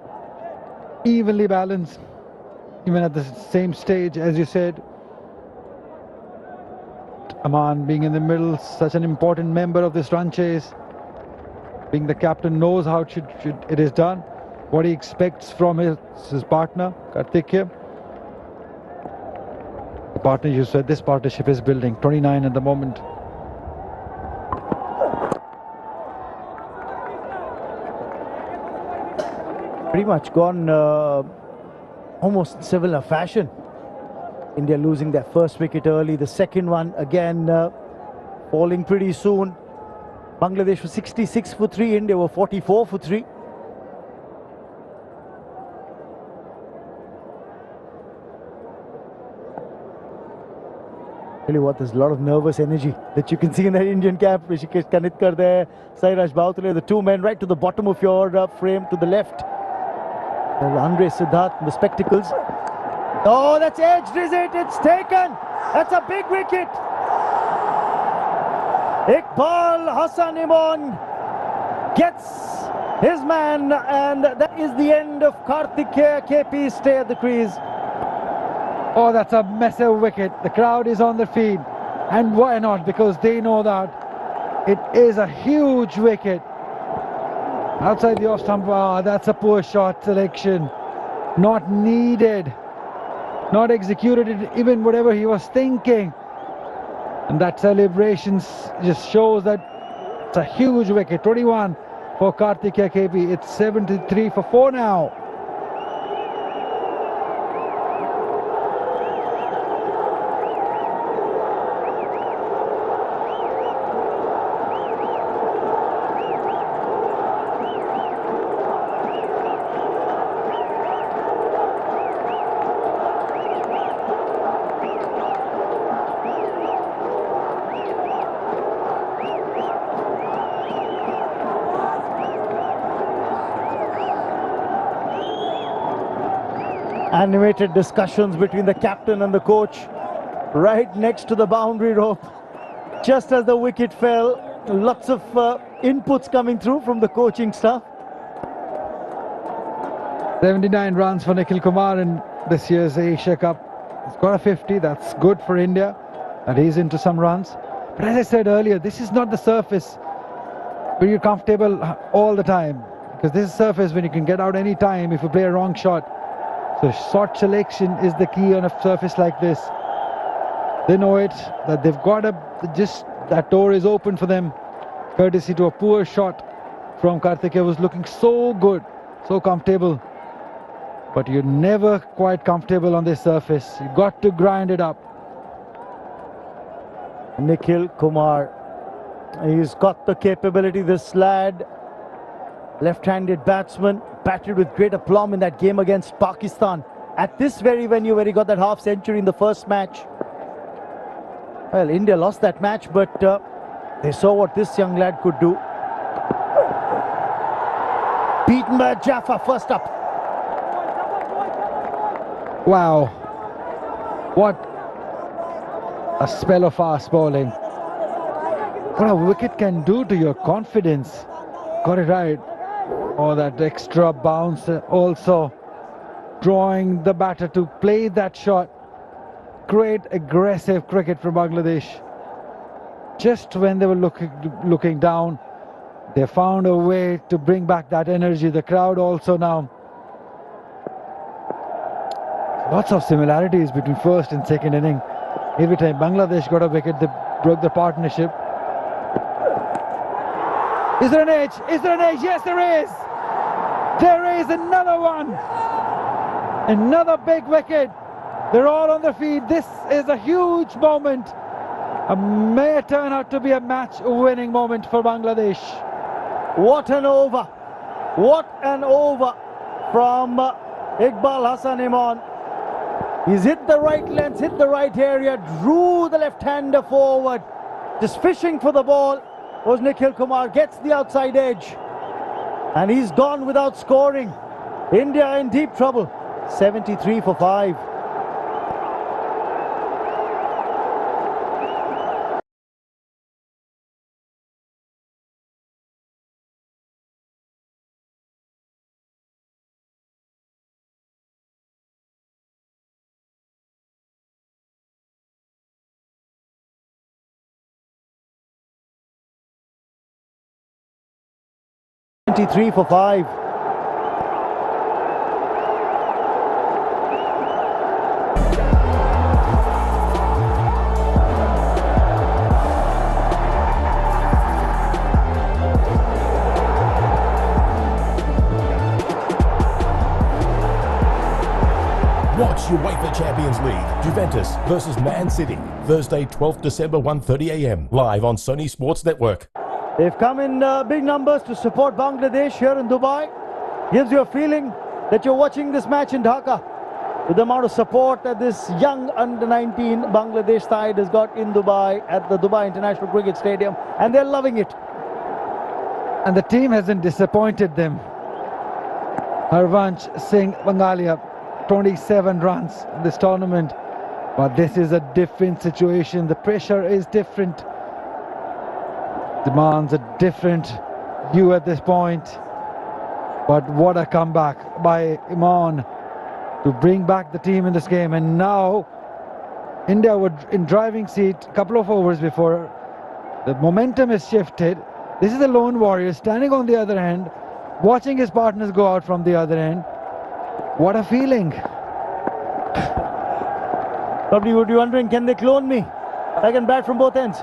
Evenly balanced. Even at the same stage, as you said. Aman being in the middle, such an important member of this run chase. Being the captain, knows how it is done. What he expects from his partner, Karthikeya. The partner, you said, this partnership is building. 29 at the moment. Pretty much gone almost similar fashion. India losing their first wicket early. The second one again falling pretty soon. Bangladesh was 66 for 3, India were 44 for 3. Tell you what, there's a lot of nervous energy that you can see in that Indian camp. Rishikesh Kanitkar there, Sairaj Bhautale, the two men right to the bottom of your frame to the left. Andre Siddharth in the spectacles. Oh, that's edged, is it? It's taken. That's a big wicket. Iqbal Hassan Imon gets his man, and that is the end of Karthikeya KP's stay at the crease. Oh, that's a massive wicket. The crowd is on their feet. And why not? Because they know that it is a huge wicket. Outside the off stump, that's a poor shot selection. Not needed. Not executed it, even whatever he was thinking. And that celebration just shows that it's a huge wicket. 21 for Karthikeya KP. It's 73 for 4 now. Animated discussions between the captain and the coach right next to the boundary rope. Just as the wicket fell, lots of inputs coming through from the coaching staff. 79 runs for Nikhil Kumar in this year's Asia Cup. He's got a 50, that's good for India, and he's into some runs. But as I said earlier, this is not the surface where you're comfortable all the time, because this is a surface when you can get out any time if you play a wrong shot. So shot selection is the key on a surface like this. They know it, that they've got that door is open for them, courtesy to a poor shot from Karthikeya. Was looking so good, so comfortable. But you're never quite comfortable on this surface. You've got to grind it up. Nikhil Kumar, he's got the capability, this lad. Left-handed batsman, batted with great aplomb in that game against Pakistan. At this very venue where he got that half-century in the first match. Well, India lost that match, but they saw what this young lad could do. Beaten by Jaffa, first up. Wow. What a spell of fast bowling. What a wicket can do to your confidence. Got it right. Oh, that extra bounce also drawing the batter to play that shot. Great aggressive cricket from Bangladesh. Just when they were looking down, they found a way to bring back that energy. The crowd also now. Lots of similarities between first and second inning. Every time Bangladesh got a wicket, they broke the partnership. Is there an edge? Is there an edge? Yes, there is! There is another one! Another big wicket. They're all on their feet. This is a huge moment. It may turn out to be a match-winning moment for Bangladesh. What an over! What an over from Iqbal Hassan Imon. He's hit the right length, hit the right area, drew the left-hander forward. Just fishing for the ball was Nikhil Kumar, gets the outside edge. And he's gone without scoring. India in deep trouble. 73 for 5. Three for 5. Watch UEFA Champions League, Juventus versus Man City, Thursday 12th December 1:30 AM, live on Sony Sports Network. They've come in big numbers to support Bangladesh here in Dubai. Gives you a feeling that you're watching this match in Dhaka. With the amount of support that this young under-19 Bangladesh side has got in Dubai at the Dubai International Cricket Stadium, and they're loving it. And the team hasn't disappointed them. Harvansh Singh Bangalia, 27 runs in this tournament. But this is a different situation. The pressure is different. Demands a different view at this point. But what a comeback by Iman to bring back the team in this game. And now India were in driving seat a couple of overs before. The momentum has shifted. This is the lone warrior standing on the other end, watching his partners go out from the other end. What a feeling. Probably would be wondering, can they clone me? I can bat from both ends.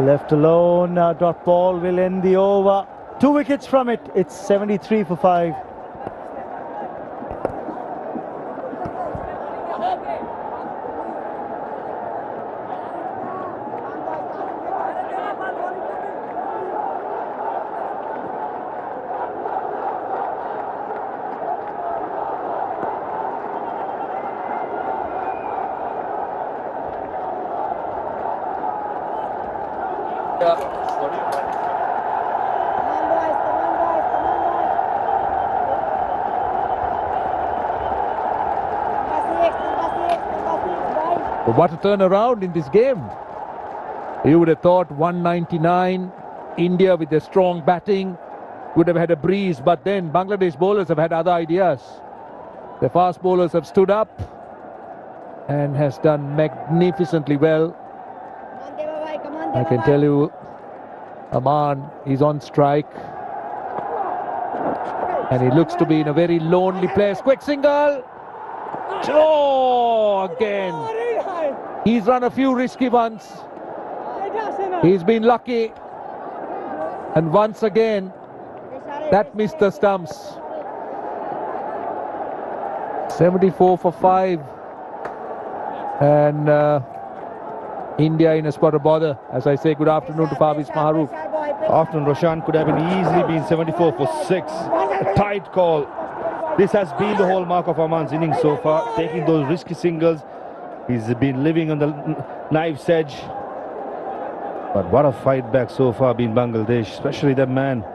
Left alone, dot ball will end the over. 2 wickets from it. It's 73 for 5. But what a turnaround in this game. You would have thought 199, India with their strong batting would have had a breeze, but then Bangladesh bowlers have had other ideas. The fast bowlers have stood up and has done magnificently well. I can tell you, Aman is on strike and he looks to be in a very lonely place. Quick single! Oh, again. He's run a few risky ones. He's been lucky. And once again, that missed the stumps. 74 for 5. And India in a spot of bother. As I say, good afternoon to Fabiz Maharouf. Afternoon, Roshan. Could have been easily been 74 for 6. A tight call. This has been the hallmark of Aman's innings so far, taking those risky singles. He's been living on the knife's edge. But what a fight back so far been Bangladesh, especially that man,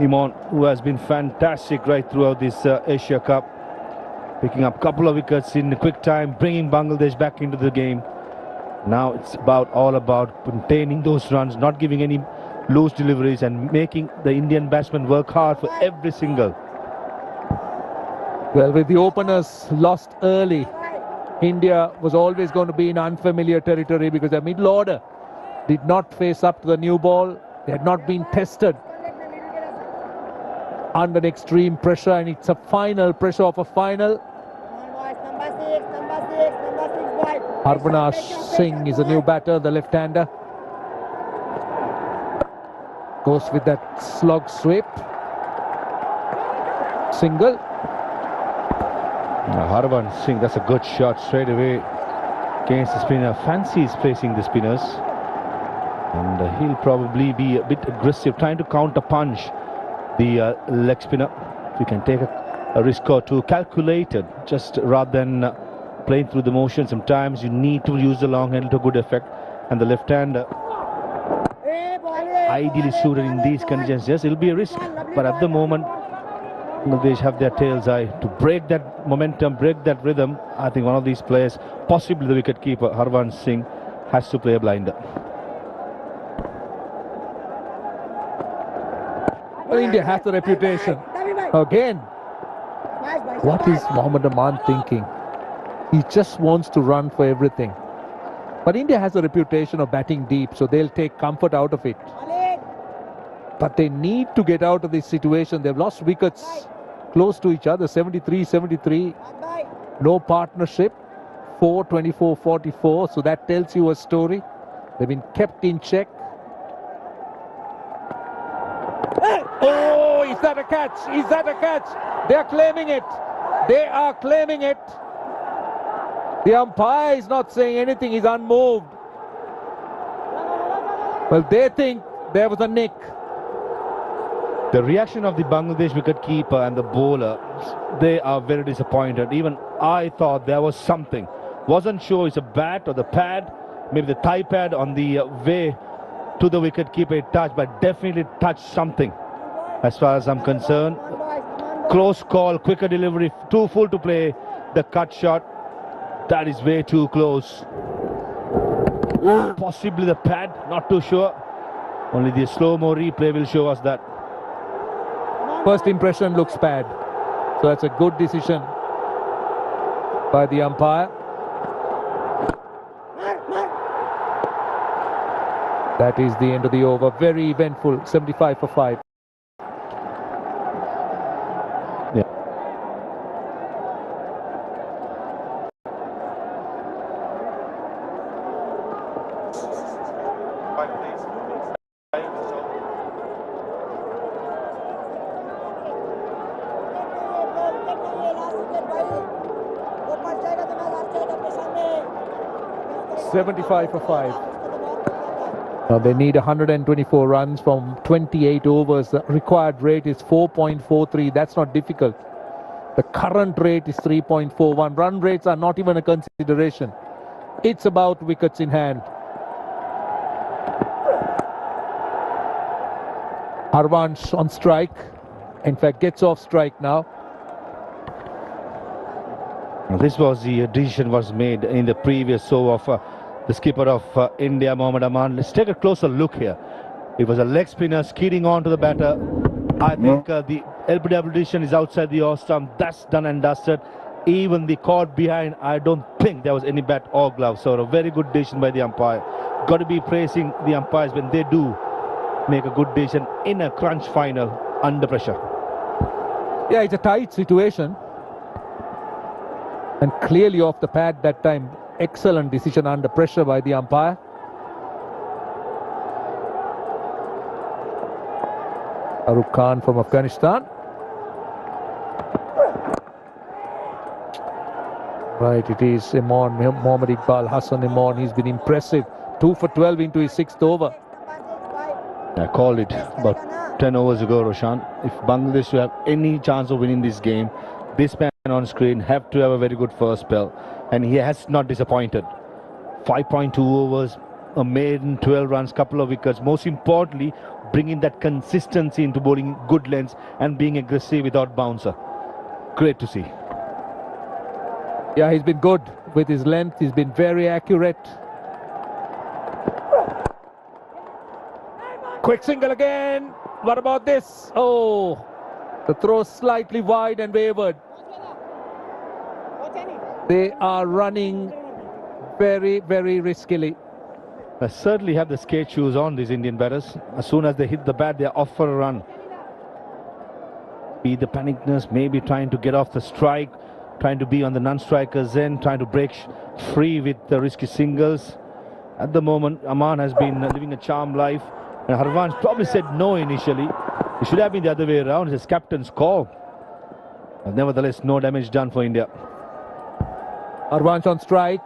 Iman, who has been fantastic right throughout this Asia Cup. Picking up a couple of wickets in a quick time, bringing Bangladesh back into the game. Now it's all about containing those runs, not giving any loose deliveries and making the Indian batsmen work hard for every single. Well, with the openers lost early, India was always going to be in unfamiliar territory because their middle order did not face up to the new ball. They had not been tested under extreme pressure, and it's a final, pressure of a final. Harvansh Singh is a new batter, the left-hander. Goes with that slog sweep. Single. Harvansh Singh, that's a good shot straight away against the spinner. Fancies facing the spinners. And he'll probably be a bit aggressive, trying to counter punch the leg spinner. If you can take a risk or two, calculated, just rather than playing through the motion. Sometimes you need to use the long handle to good effect. And the left hander, ideally suited in these conditions. Yes, it'll be a risk, but at the moment, they have their tails high. To break that momentum, break that rhythm, I think one of these players, possibly the wicket keeper, Harvansh Singh, has to play a blinder. Well, India has the reputation. Again, what is Mohammad Aman thinking? He just wants to run for everything. But India has a reputation of batting deep, so they'll take comfort out of it. But they need to get out of this situation. They've lost wickets close to each other, 73-73. No partnership, 4-24-44. So that tells you a story. They've been kept in check. Oh, is that a catch? Is that a catch? They are claiming it. They are claiming it. The umpire is not saying anything. He's unmoved. Well, they think there was a nick. The reaction of the Bangladesh wicketkeeper and the bowler, they are very disappointed. Even I thought there was something. Wasn't sure it's a bat or the pad, maybe the thigh pad on the way to the wicketkeeper it touched, but definitely touched something as far as I'm concerned. Close call, quicker delivery, too full to play the cut shot. That is way too close. Possibly the pad, not too sure. Only the slow-mo replay will show us that. First impression looks bad. So that's a good decision by the umpire. That is the end of the over. Very eventful. 75 for 5. Yeah. $75 for 5. Now they need 124 runs from 28 overs. The required rate is 4.43. That's not difficult. The current rate is 3.41. Run rates are not even a consideration. It's about wickets in hand. Harvansh on strike. In fact, gets off strike now. This was the decision was made in the previous over of the skipper of India, Mohammad Aman. Let's take a closer look here. It was a leg spinner skidding on to the batter. I think the LBW decision is outside the off stump. That's done and dusted. Even the cord behind, I don't think there was any bat or glove. So a very good decision by the umpire. Got to be praising the umpires when they do make a good decision in a crunch final under pressure. Yeah, it's a tight situation. And clearly off the pad that time. Excellent decision under pressure by the umpire. Farooq Khan from Afghanistan. Right, it is Imran, Mohammad Iqbal Hassan Imran. He's been impressive. 2 for 12 into his 6th over. I called it about 10 overs ago, Roshan. If Bangladesh to have any chance of winning this game, this man on screen have to have a very good first spell, and he has not disappointed. 5.2 overs, a maiden 12 runs, couple of wickets. Most importantly, bringing that consistency into bowling good lengths and being aggressive without bouncer. Great to see. Yeah, he's been good with his length. He's been very accurate. Quick single again. What about this? Oh, the throw slightly wide and wavered. They are running very, very riskily. They certainly have the skate shoes on, these Indian batters. As soon as they hit the bat, they're off for a run. Be the panicness, maybe trying to get off the strike, trying to be on the non-strikers end, trying to break free with the risky singles. At the moment, Aman has been living a charmed life. And Harvansh probably said no initially. It should have been the other way around. It's his captain's call. But nevertheless, no damage done for India. Harvansh on strike.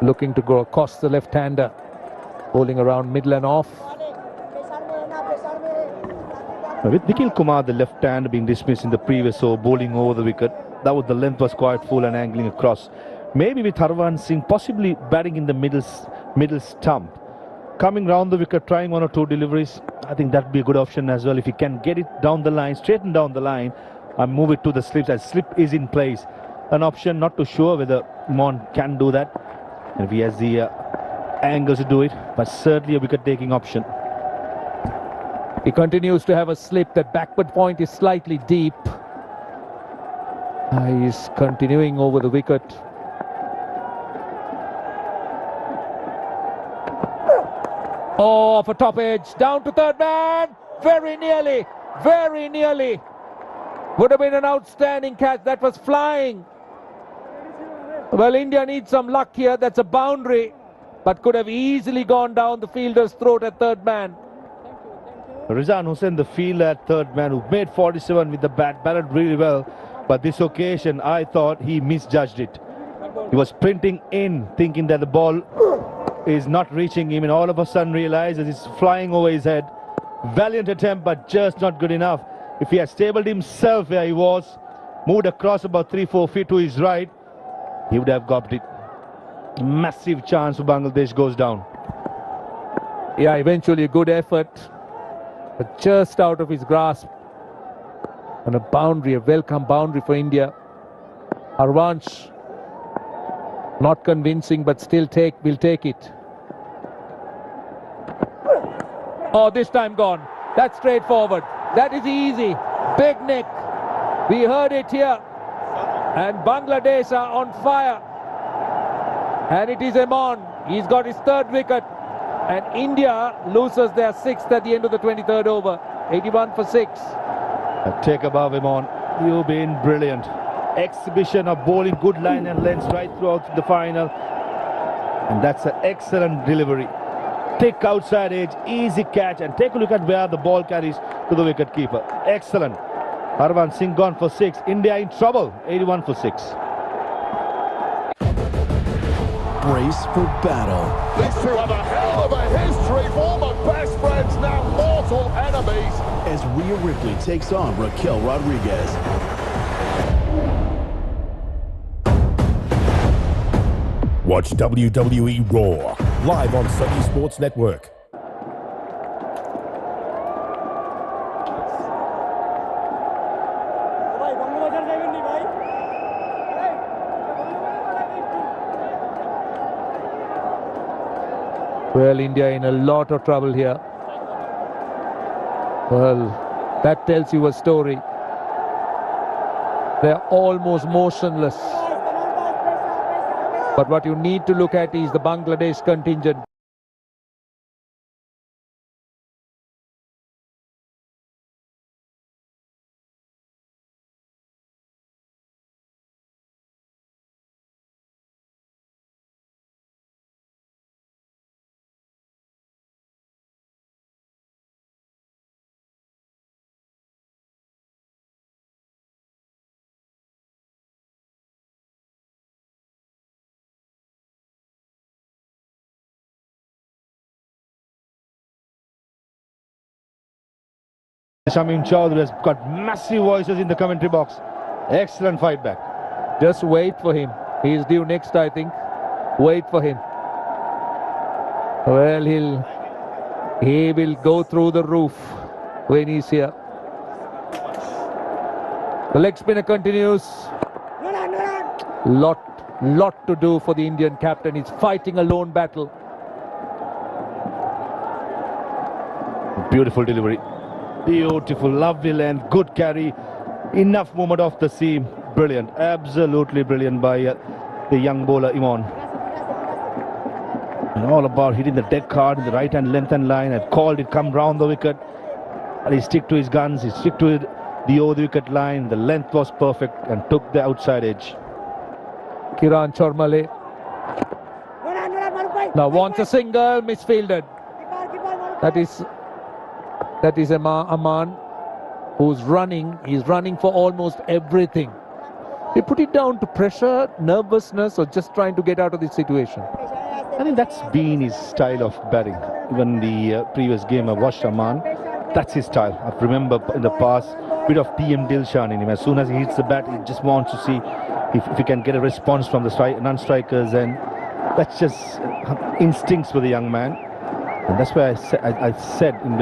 Looking to go across the left-hander. Bowling around middle and off. With Nikhil Kumar, the left hand being dismissed in the previous over, bowling over the wicket. That was the length was quite full and angling across. Maybe with Harvansh Singh possibly batting in the middle stump. Coming round the wicket, trying 1 or 2 deliveries. I think that would be a good option as well. If he can get it down the line, straighten down the line, and move it to the slips, as slip is in place. An option, not too sure whether Mon can do that. And if he has the angles to do it, but certainly a wicket-taking option. He continues to have a slip. That backward point is slightly deep. He's continuing over the wicket. Oh, off a top edge, down to third man. Very nearly, very nearly. Would have been an outstanding catch. That was flying. Well, India needs some luck here. That's a boundary, but could have easily gone down the fielder's throat at third man. Rizan Hussain, the fielder at third man, who made 47 with the bat, batted really well. But this occasion, I thought he misjudged it. He was sprinting in, thinking that the ball is not reaching him, and all of a sudden realizes it's flying over his head. Valiant attempt, but just not good enough. If he had stabled himself where he was, moved across about 3-4 feet to his right, he would have got it. Massive chance for Bangladesh goes down. Yeah, eventually a good effort, but just out of his grasp. And a boundary, a welcome boundary for India. Harvansh, not convincing, but still will take it. Oh, this time gone. That's straightforward. That is easy. Big Nick. We heard it here. And Bangladesh are on fire. And it is Eman. He's got his third wicket. And India loses their sixth at the end of the 23rd over. 81 for 6. A take above Eman. You've been brilliant. Exhibition of bowling, good line and length right throughout the final. And that's an excellent delivery. Thick outside edge, easy catch, and take a look at where the ball carries to the wicket keeper. Excellent. Harvan Singh gone for 6. India in trouble. 81 for 6. Brace for battle. These two have a hell of a history. Former best friends, now mortal enemies. As Rhea Ripley takes on Raquel Rodriguez. Watch WWE Raw, live on Sony Sports Network. Well, India in a lot of trouble here. Well, that tells you a story. They're almost motionless. But what you need to look at is the Bangladesh contingent. Shamim Chowdhury has got massive voices in the commentary box. Excellent fight back. Just wait for him. He's due next, I think. Wait for him. Well, he will go through the roof when he's here. The leg spinner continues. Lot to do for the Indian captain. He's fighting a lone battle. Beautiful delivery. Beautiful, lovely length, good carry, enough movement off the seam. Brilliant, absolutely brilliant by the young bowler Eman. And all about hitting the dead card in the right hand length and line. Had called it, come round the wicket. And he stick to his guns, he stick to the over the wicket line. The length was perfect and took the outside edge. Kiran Chormale now wants a single, misfielded. That is Aman, who's running. He's running for almost everything. He put it down to pressure, nervousness, or just trying to get out of the situation. I think that's been his style of batting. Even the previous game I watched Aman, that's his style. I remember in the past, bit of TM Dilshan in him. As soon as he hits the bat, he just wants to see if he can get a response from the non-strikers, and that's just instincts for the young man. And that's why I said in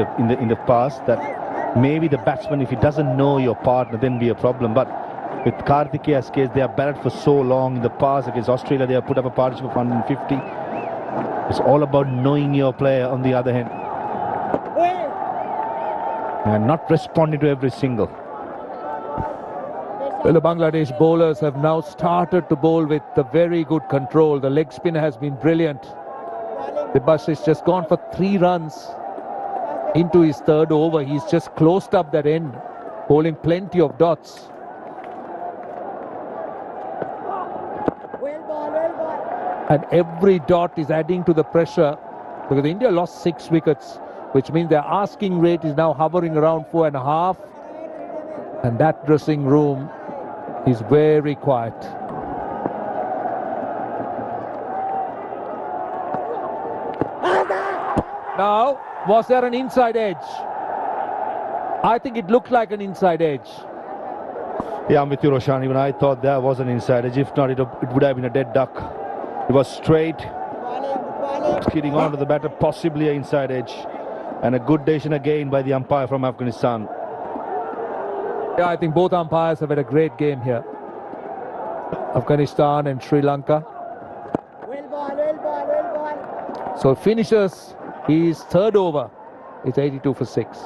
the past that maybe the batsman, if he doesn't know your partner, then be a problem. But with Karthikeya's case, they have batted for so long. In the past against Australia, they have put up a partnership of 150. It's all about knowing your player on the other hand, and not responding to every single. Well, the Bangladesh bowlers have now started to bowl with a very good control. The leg spinner has been brilliant. The Bus has just gone for 3 runs into his third over. He's just closed up that end, bowling plenty of dots. And every dot is adding to the pressure, because India lost 6 wickets, which means their asking rate is now hovering around 4.5. And that dressing room is very quiet. Now, was there an inside edge? I think it looked like an inside edge. Yeah, I'm with you, Roshan. Even I thought that was an inside edge. If not, it would have been a dead duck. It was straight, skidding onto the batter, possibly an inside edge. And a good decision again by the umpire from Afghanistan. Yeah, I think both umpires have had a great game here. Afghanistan and Sri Lanka. So finishes his third over. It's 82 for 6.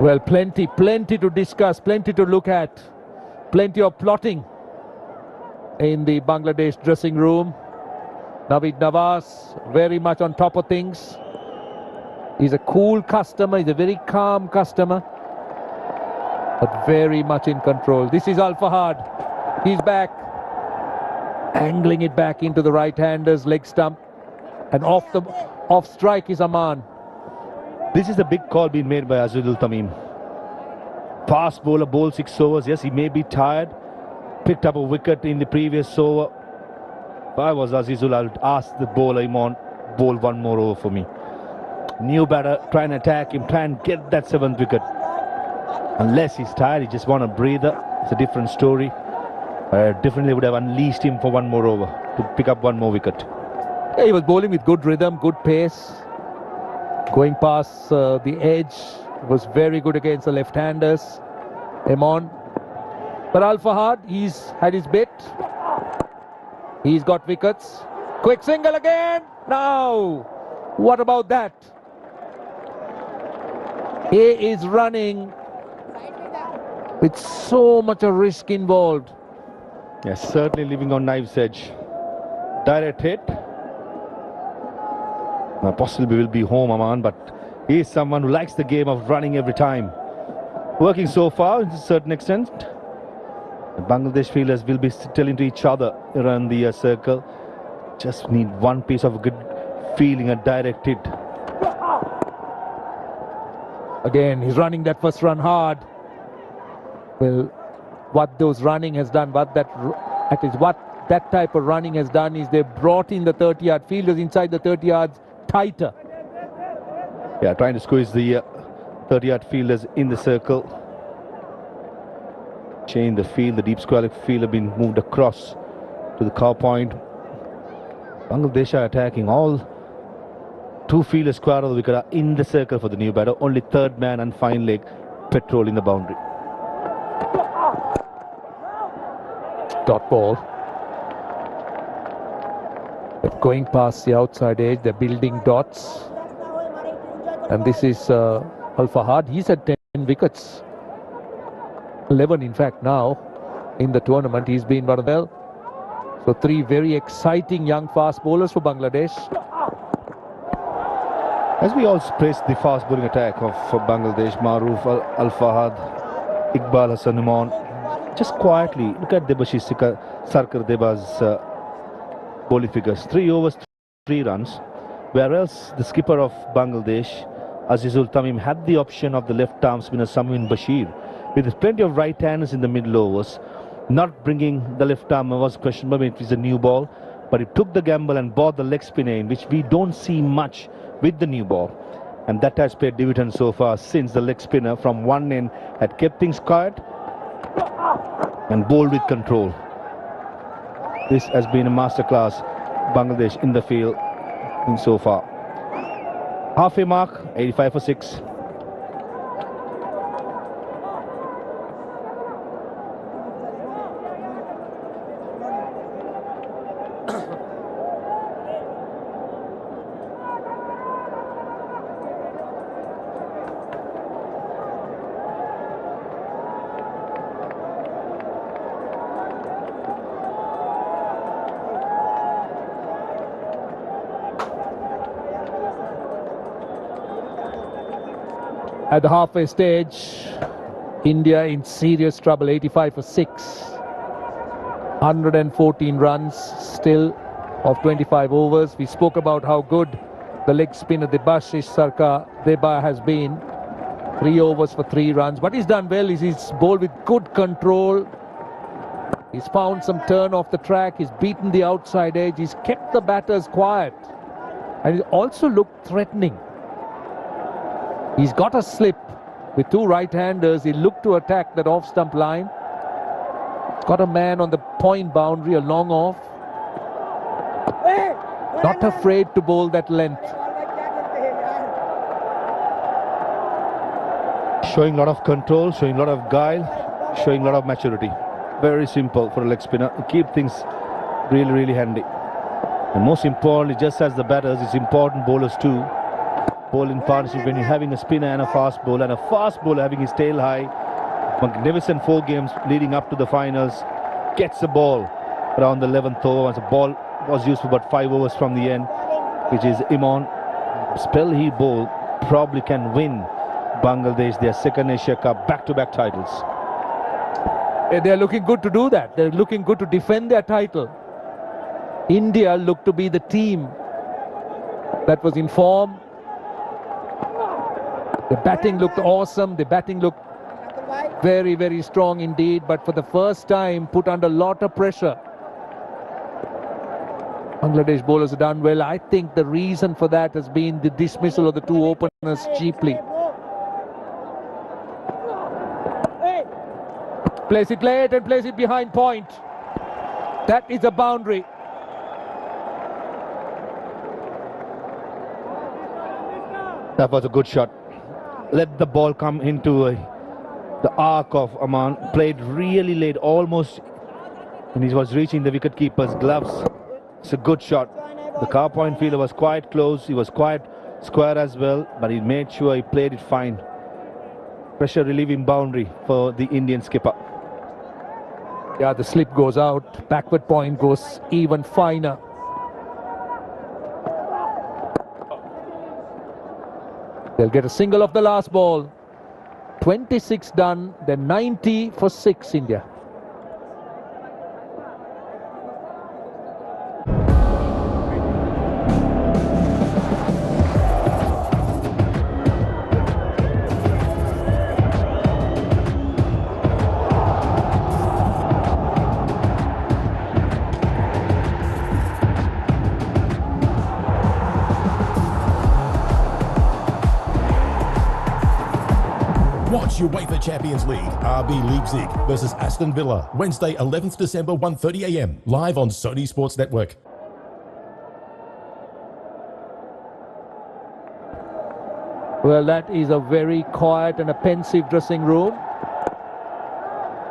Well, plenty to discuss, plenty to look at, plenty of plotting in the Bangladesh dressing room. Naveed Nawaz very much on top of things. He's a cool customer, he's a very calm customer, but very much in control. This is Al Fahad. He's back, angling it back into the right-hander's leg stump, and off strike is Aman. This is a big call being made by Azizul Tamim. Fast bowler, bowled 6 overs. Yes, he may be tired. Picked up a wicket in the previous over. If I was Azizul, I'll ask the bowler, Imran, bowl 1 more over for me. New batter, try and attack him, try and get that 7th wicket. Unless he's tired, he just wants a breather. It's a different story. Definitely would have unleashed him for 1 more over to pick up 1 more wicket. Yeah, he was bowling with good rhythm, good pace. Going past the edge, was very good against the left-handers. Imran. But Al Fahad, he's had his bit. He's got wickets. Quick single again. Now, what about that? He is running with so much a risk involved. Yes, certainly living on knife's edge. Direct hit. Possibly will be home, Aman, but he is someone who likes the game of running every time. Working so far to a certain extent. The Bangladesh fielders will be telling to each other around the circle. Just need one piece of good feeling, a direct hit. Again, he's running that first run hard. Well, what those running has done, what that type of running has done is they brought in the 30-yard fielders inside the 30 yards tighter. Yeah, trying to squeeze the 30-yard fielders in the circle. Change the field, the deep square field have been moved across to the cow point. Bangladesh are attacking. All 2 fielders square of the wicket are in the circle for the new batter. Only 3rd man and fine leg patrolling the boundary. Dot ball. They're going past the outside edge, they're building dots. And this is Al Fahad. He's had 10 wickets. 11 in fact now in the tournament. He's been one of them. So 3 very exciting young fast bowlers for Bangladesh. As we all praise the fast bowling attack of Bangladesh, Maruf, Al Fahad, Iqbal Hasan Imran, just quietly look at Debashish Sarkar Deba's bowling figures. 3 overs, 3 runs. Whereas the skipper of Bangladesh, Azizul Tamim, had the option of the left-arm spinner Samin Bashir, with plenty of right-handers in the middle overs. Not bringing the left-arm was questionable. It was a new ball, but he took the gamble and bought the leg spinner in, which we don't see much with the new ball. And that has paid dividends so far, since the leg spinner from one end had kept things quiet and bowled with control. This has been a masterclass, Bangladesh in the field so far. Halfway mark, 85 for 6. At the halfway stage, India in serious trouble, 85 for 6. 114 runs still of 25 overs. We spoke about how good the leg spinner, the Basseterre Deba has been. 3 overs for 3 runs. What he's done well is he's bowled with good control. He's found some turn off the track. He's beaten the outside edge. He's kept the batters quiet. And he also looked threatening. He's got a slip with 2 right-handers. He looked to attack that off-stump line. He's got a man on the point boundary, a long off. Not afraid to bowl that length. Showing a lot of control, showing a lot of guile, showing a lot of maturity. Very simple for a leg spinner. Keep things really, really handy. And most importantly, just as the batters, it's important bowlers too. Bowl in partnership when you're having a spinner and a fast bowler, and a fast bowler having his tail high. Magnificent 4 games leading up to the finals. Gets the ball around the 11th over. Once the ball was used for about 5 overs from the end, which is Imran. Spell he bowled probably can win Bangladesh their second Asia Cup back-to-back titles. They're looking good to do that. They're looking good to defend their title. India looked to be the team that was in form. The batting looked awesome. The batting looked very, very strong indeed. But for the first time, put under a lot of pressure. Bangladesh bowlers have done well. I think the reason for that has been the dismissal of the 2 openers cheaply. Plays it late and plays it behind point. That is a boundary. That was a good shot. Let the ball come into the arc of Aman. Played really late, almost, and he was reaching the wicket-keeper's gloves. It's a good shot. The car point fielder was quite close. He was quite square as well, but he made sure he played it fine. Pressure relieving boundary for the Indian skipper. Yeah, the slip goes out. Backward point goes even finer. They'll get a single off the last ball. 26 done, then 90 for 6 India. Watch UEFA Champions League, RB Leipzig versus Aston Villa, Wednesday 11th December 1:30 AM, live on Sony Sports Network. Well, that is a very quiet and a pensive dressing room.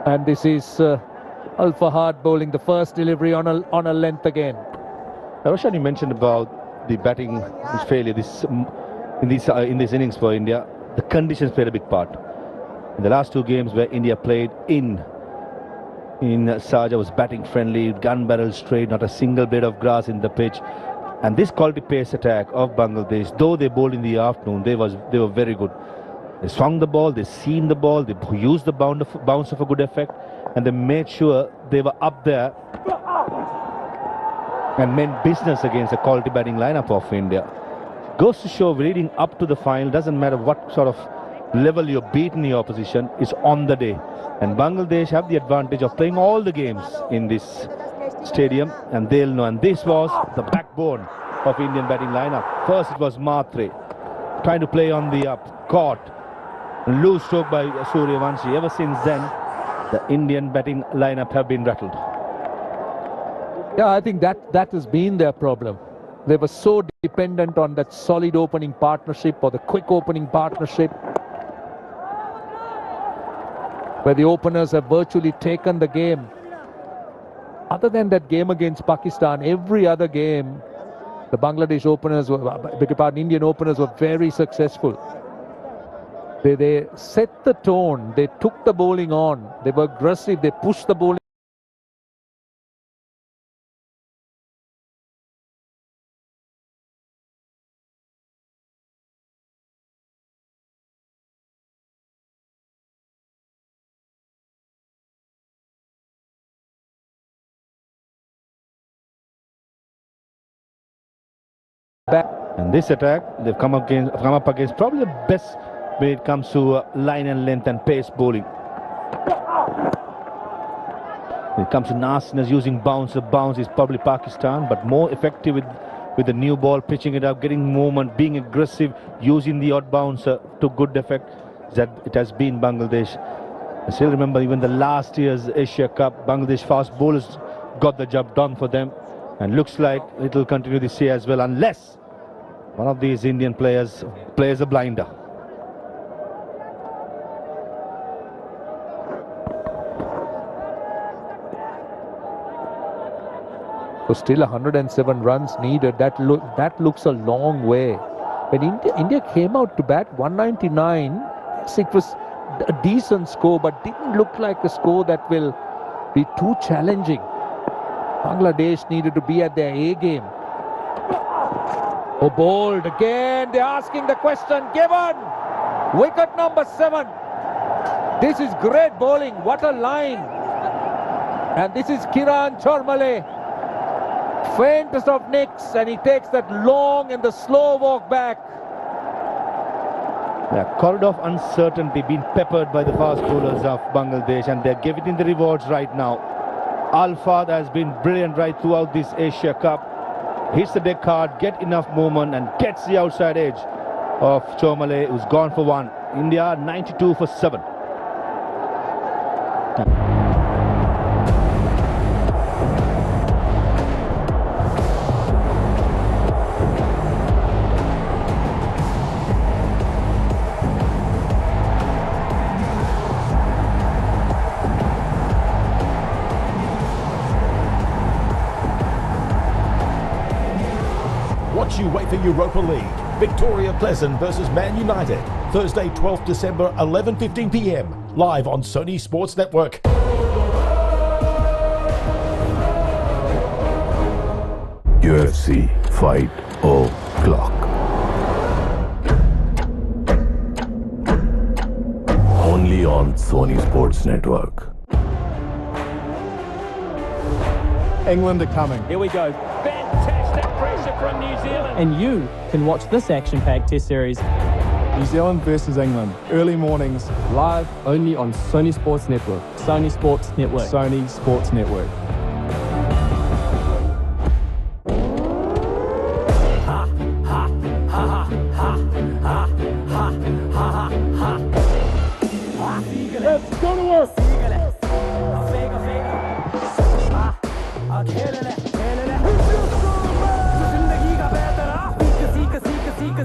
And this is Al Fahad bowling the first delivery on a length again. Roshan, you mentioned about the batting failure in this innings for India. The conditions played a big part. In the last 2 games where India played in Sharjah was batting friendly, gun barrel straight, not a single blade of grass in the pitch. And this quality pace attack of Bangladesh, though they bowled in the afternoon, they were very good. They swung the ball, they seamed the ball, they used the bounce of a good effect, and they made sure they were up there and meant business against a quality batting lineup of India. Goes to show, leading up to the final, doesn't matter what sort of level you're beaten your opposition, is on the day. And Bangladesh have the advantage of playing all the games in this stadium, and they'll know. And this was the backbone of Indian batting lineup. First it was Matre trying to play on the up, caught, loose stroke by Suryavanshi. Ever since then, the Indian batting lineup have been rattled. Yeah, I think that has been their problem. They were so dependent on that solid opening partnership or the quick opening partnership, where the openers have virtually taken the game. Other than that game against Pakistan, every other game, the Bangladesh openers, Indian openers were very successful. They set the tone, they took the bowling on, they were aggressive, they pushed the bowling. And this attack, they've come up against probably the best when it comes to line and length and pace bowling. When it comes to nastiness, using bounce is probably Pakistan, but more effective with the new ball, pitching it up, getting movement, being aggressive, using the odd bouncer to good effect. That it has been Bangladesh. I still remember even the last year's Asia Cup, Bangladesh fast bowlers got the job done for them, and looks like it will continue this year as well, unless one of these Indian players plays a blinder. So still 107 runs needed. That looks a long way. When India came out to bat 199, it was a decent score, but didn't look like a score that will be too challenging. Bangladesh needed to be at their A game. Oh, bowled again. They're asking the question. Given. Wicket number 7. This is great bowling. What a line. And this is Kiran Chormale. Faintest of nicks, and he takes that long and the slow walk back. The corridor of uncertainty being peppered by the fast bowlers of Bangladesh, and they're giving the rewards right now. Al-Fad has been brilliant right throughout this Asia Cup. Hits the deck hard, get enough movement, and gets the outside edge of Chormale, who's gone for 1. India 92 for 7. Watch UEFA Europa League, Victoria Pleasant versus Man United, Thursday 12th December 11:15 p.m, live on Sony Sports Network. UFC Fight O'Clock. Only on Sony Sports Network. England are coming. Here we go. Fantastic pressure from New Zealand. And you can watch this action-packed Test series. New Zealand versus England. Early mornings. Live only on Sony Sports Network. Sony Sports Network. Sony Sports Network. Let's go to work.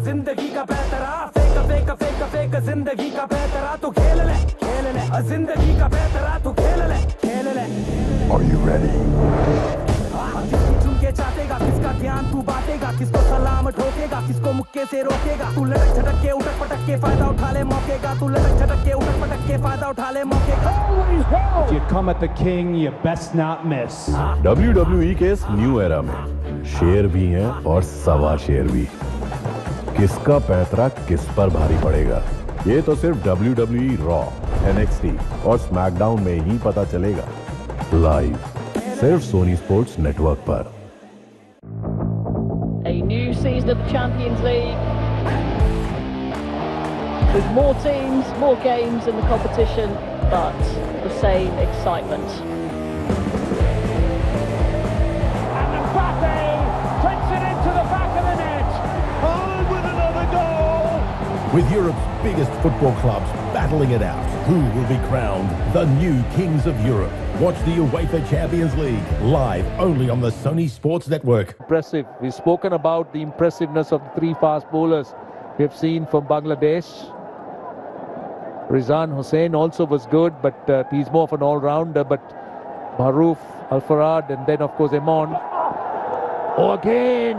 जिंदगी का बेहतरा फेंक फेंक फेंक फेंक जिंदगी का बेहतरा तू खेल ले जिंदगी का बेहतरा तू खेल ले Are you ready? चुनके चाटेगा किसका ध्यान तू बांटेगा किसको सलाम ठोकेगा किसको मुक्के से रोकेगा तू लटक झटक के उठक पटक के फायदा उठा ले मौके का तू लटक झटक के उठक पटक के फायदा उठा ले मौके का If you come at the king, you best not miss. WWE के इस न्यू एरा में शेर भी हैं और सवा शेर भी. किसका पैतरा किस पर भारी पड़ेगा ये तो सिर्फ WWE Raw, NXT और स्मैकडाउन में ही पता चलेगा. लाइव सिर्फ सोनी स्पोर्ट्स नेटवर्क पर. A new season of the Champions League with more teams, more games in the competition, but the same excitement. And Mbappe puts it into the back of the net. Oh, with another goal. With Europe's biggest football clubs battling it out, who will be crowned the new kings of Europe? Watch the UEFA Champions League live only on the Sony Sports Network. Impressive. We've spoken about the impressiveness of the 3 fast bowlers we have seen from Bangladesh. Rizan Hussain also was good, but he's more of an all-rounder. But Maruf, Al-Farad, and then of course Emon. Oh, again!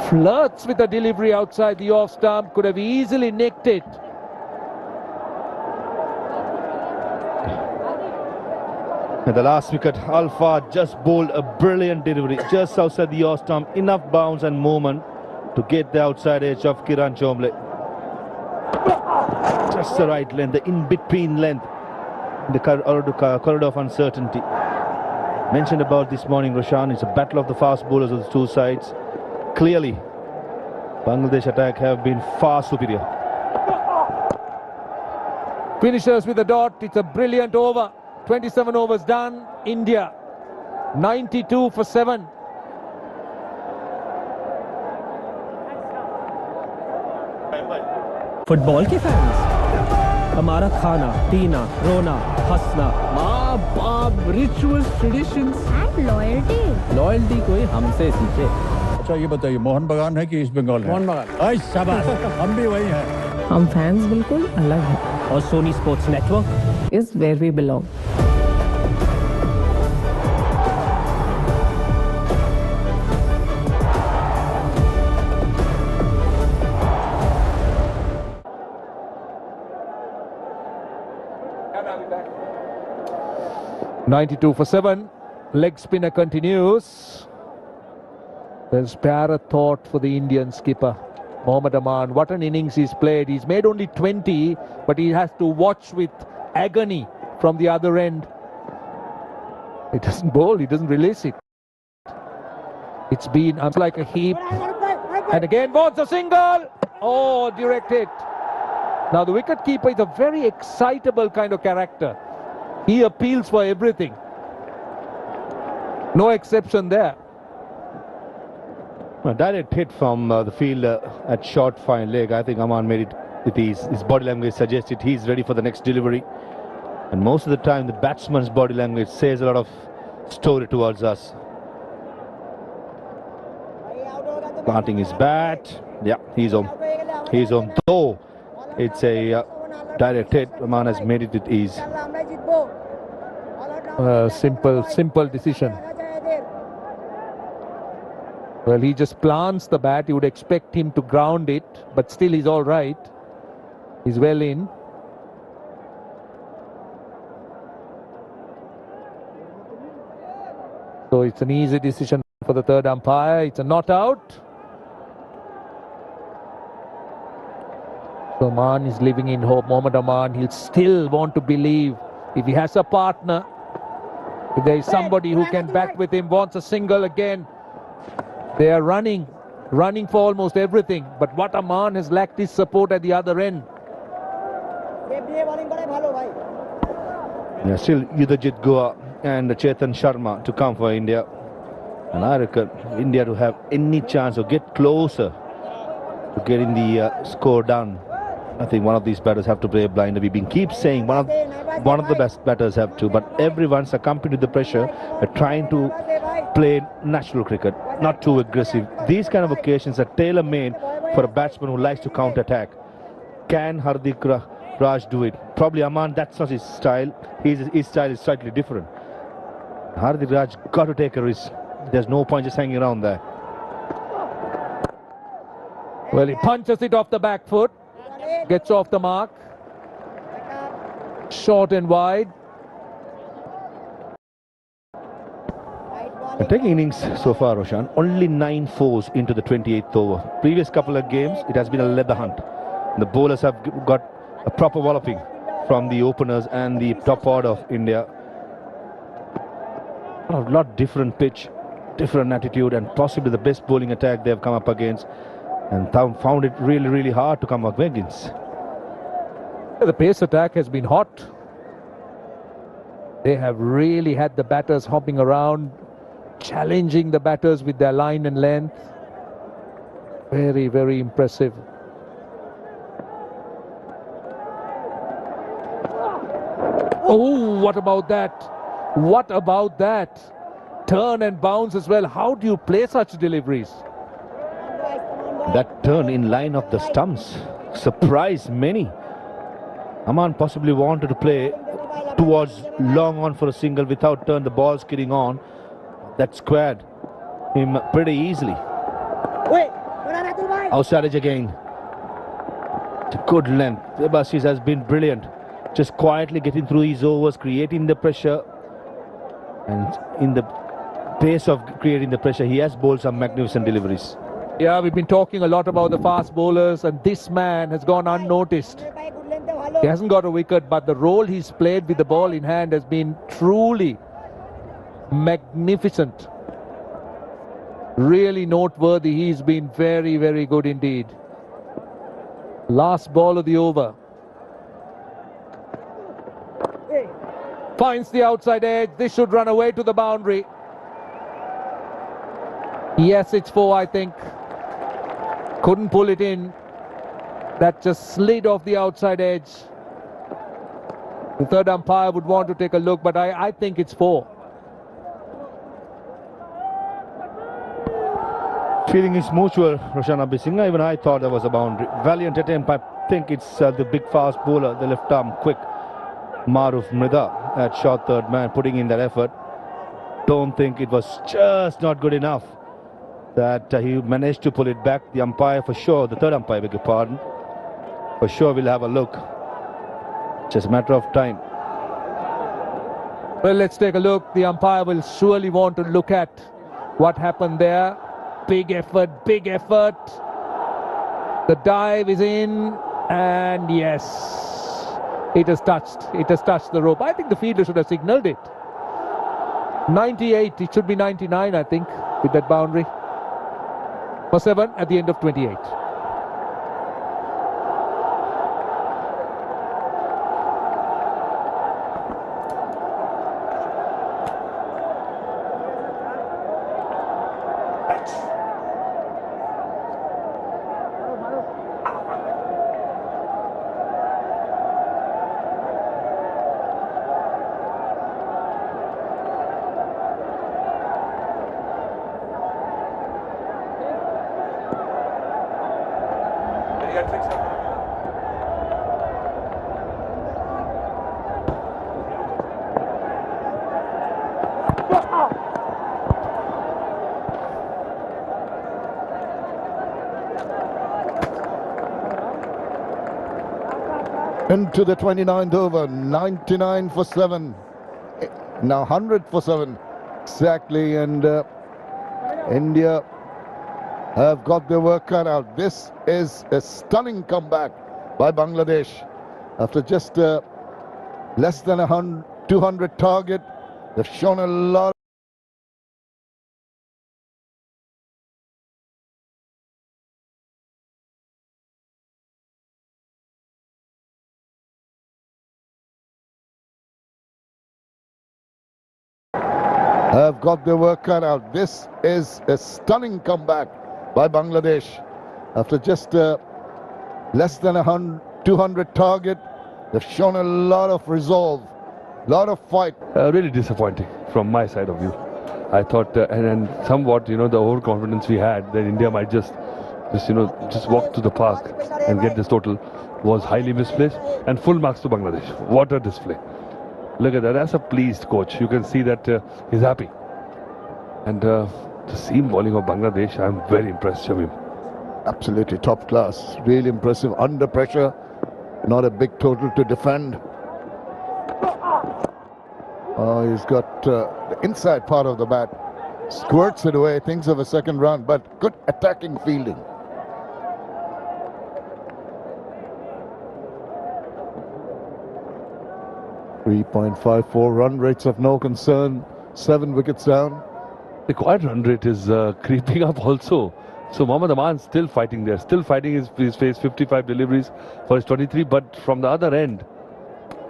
Flirts with the delivery outside the off stump. Could have easily nicked it. At the last wicket, Al-Fad just bowled a brilliant delivery just outside the off stump. Enough bounce and movement to get the outside edge of Kiran Chormale. Just the right length, the in-between length, the corridor of uncertainty. Mentioned about this morning, Roshan, it's a battle of the fast bowlers of the two sides. clearly Bangladesh attack have been far superior. Finishers with a dot. It's a brilliant over. 27 overs done. India 92 for 7. Football के fans, हमारा खाना पीना रोना हंसना माँ बाप rituals traditions and loyalty कोई हमसे सीखे। अच्छा ये बताइए मोहन बगान है कि ईस्ट बंगाल है? मोहन बगान। शाबाश, हम भी वही हैं। हम फैंस बिल्कुल अलग हैं और Sony Sports Network is where we belong. $92 for 7. Leg spinner continues. There's para thought for the Indian skipper, Mohammad Aman. What an innings he's played. He's made only 20, but he has to watch with agony from the other end. He doesn't bowl, he doesn't release it. It's been like a heap. And again, wants a single. Oh, direct hit. Now, the wicket-keeper is a very excitable kind of character. He appeals for everything. No exception there. A direct hit from the fielder at short fine leg. I think Aman made it with ease. His body language suggested he's ready for the next delivery. And most of the time, the batsman's body language says a lot of story towards us. Planting his bat. Yeah, he's home. He's home. Though it's a direct hit, Aman has made it with ease. Simple decision. Well, he just plants the bat. You would expect him to ground it, but still he's all right. He's well in. So it's an easy decision for the third umpire. It's a not out. So Aman is living in hope. Mohammad Aman, he'll still want to believe if he has a partner. If there is somebody who can bat with him, wants a single again. They are running for almost everything. But what Aman has lacked is support at the other end. Yeah, still Yudhajit Goa and Chetan Sharma to come for India. And I reckon India to have any chance or get closer to getting the score done. I think one of these batters have to play blind. We've been keep saying one of the best batters have to, but everyone succumbing to the pressure, trying to play natural cricket, not too aggressive. These kind of occasions are tailor-made for a batsman who likes to counter-attack. Can Hardik Raj do it? Probably Aman, that's not his style. His style is slightly different. Hardik Raj got to take a risk. There's no point just hanging around there. Well, he punches it off the back foot. Gets off the mark. Short and wide. Taking innings so far, Roshan, only 9 fours into the 28th over. Previous couple of games, it has been a leather hunt. The bowlers have got a proper walloping from the openers and the top order of India. A lot different pitch, different attitude, and possibly the best bowling attack they have come up against. And found it really hard to come up against. The pace attack has been hot. They have really had the batters hopping around, challenging the batters with their line and length. Very impressive. Oh, what about that? What about that? Turn and bounce as well. How do you play such deliveries? That turn in line of the stumps surprised many. Aman possibly wanted to play towards long on for a single without turn, the ball skidding on. That squared him pretty easily. Outside edge again. It's a good length. Debashis has been brilliant. Just quietly getting through his overs, creating the pressure. And in the pace of creating the pressure, he has bowled some magnificent deliveries. Yeah, we've been talking a lot about the fast bowlers, and this man has gone unnoticed. He hasn't got a wicket, but the role he's played with the ball in hand has been truly magnificent. Really noteworthy. He's been very, very good indeed. Last ball of the over. Finds the outside edge. This should run away to the boundary. Yes, it's 4, I think. Couldn't pull it in. That just slid off the outside edge. The third umpire would want to take a look, but I think it's 4. Feeling is mutual, Roshan Abhisingha. Even I thought there was a boundary. Valiant attempt. I think it's the big fast bowler, the left arm quick Maruf Mrida at short third man, putting in that effort. Don't think it was just not good enough that he managed to pull it back. The umpire for sure, the third umpire, beg your pardon, for sure will have a look. Just a matter of time. Well, let's take a look. The umpire will surely want to look at what happened there. Big effort, big effort. The dive is in, and yes, it has touched the rope. I think the fielder should have signalled it. 98, it should be 99, I think, with that boundary. For 7 at the end of 28. Into the 29th over, 99 for 7. Now 100 for 7 exactly, and India have got their work cut out. This is a stunning comeback by Bangladesh. After just less than 200 target, they've shown a lot. Have got their work cut out. This is a stunning comeback by Bangladesh. After just less than 200 target, they've shown a lot of resolve, lot of fight. Really disappointing from my side of view. I thought, and somewhat, the overconfidence we had that India might just walk to the park and get this total was highly misplaced, and full marks to Bangladesh. What a display. Look at that. That's a pleased coach. You can see that he's happy. And the seam bowling of Bangladesh, I'm very impressed, Shamim. Absolutely top class. Really impressive. Under pressure. Not a big total to defend. Oh, he's got the inside part of the bat. Squirts it away. Thinks of a second run. But good attacking fielding. .54 run rates of no concern, 7 wickets down. The quiet run rate is creeping up also. So Mohammad Aman still fighting there, still fighting his 55 deliveries for his 23. But from the other end,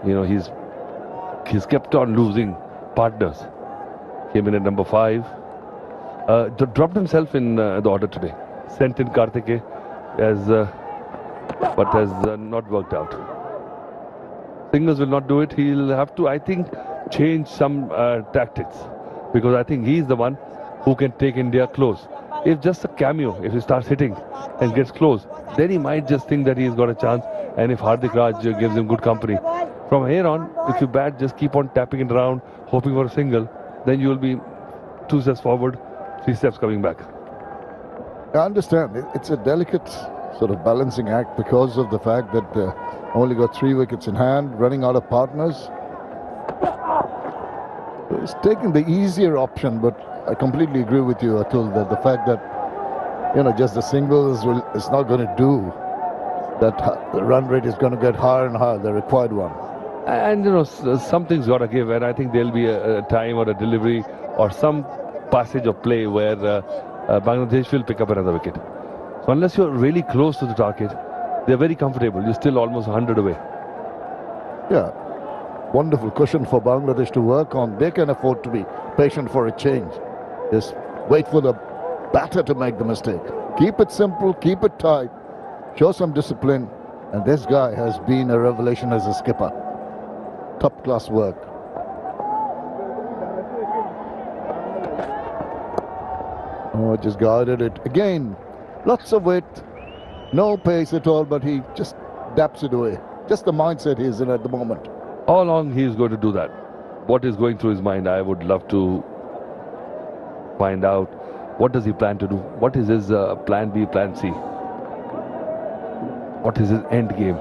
he's kept on losing partners. Came in at number 5. Dropped himself in the order today. Sent in Karthike but has not worked out. Singles will not do it. He'll have to, I think, change some tactics, because I think he's the one who can take India close. If just a cameo, if he starts hitting and gets close, then he might just think that he's got a chance. And if Hardik Raj gives him good company, from here on, if you bat, just keep on tapping it around, hoping for a single, then you will be 2 steps forward, 3 steps coming back. I understand. It's a delicate sort of balancing act because of the fact that only got 3 wickets in hand, running out of partners. He's taking the easier option, but I completely agree with you, Atul, that the fact that just the singles is not going to do. That the run rate is going to get higher and higher, the required one. And something's got to give, and I think there'll be a time or a delivery or some passage of play where Bangladesh will pick up another wicket. So unless you're really close to the target, they're very comfortable. You're still almost 100 away. Yeah, wonderful cushion for Bangladesh to work on. They can afford to be patient for a change. Just wait for the batter to make the mistake. Keep it simple, keep it tight, show some discipline. And this guy has been a revelation as a skipper. Top class work. Oh, just guided it. Again, lots of weight, no pace at all, but he just daps it away. Just the mindset he's in at the moment. How long he's going to do that? What is going through his mind? I would love to find out. What does he plan to do? What is his plan B, plan C? What is his end game?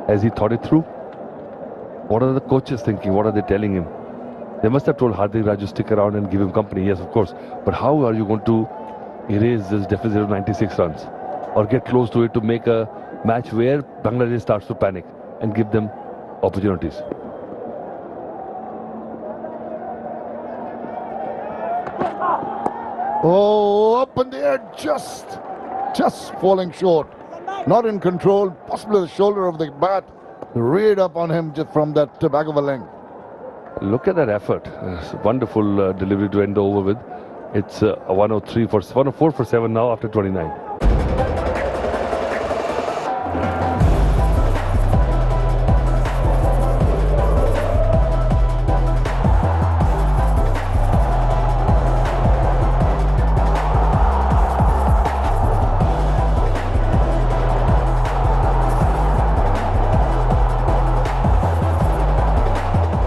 Has he thought it through? What are the coaches thinking? What are they telling him? They must have told Hardik Raju stick around and give him company. Yes, of course. But how are you going to erase this deficit of 96 runs? Or get close to it to make a match where Bangladesh starts to panic and give them opportunities? Oh, up in the air, just falling short. Not in control, possibly the shoulder of the bat reared up on him just from that back of a length. Look at that effort. Wonderful delivery to end the over with. It's a 104 for 7 now after 29.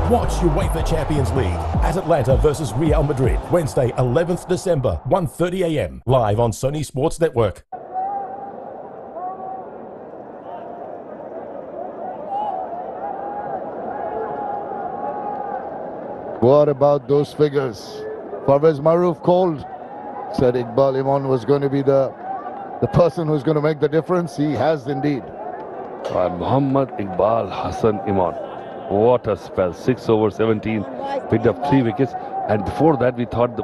Watch UEFA Champions League at Atlanta versus Real Madrid, Wednesday, 11th December, 1:30 a.m. live on Sony Sports Network. What about those figures? Parvez Maroof called, said Iqbal Iman was going to be the person who's going to make the difference. He has indeed. Muhammad Iqbal Hassan Iman. What a spell. 6 over 17. Picked up 3 wickets. And before that, we thought the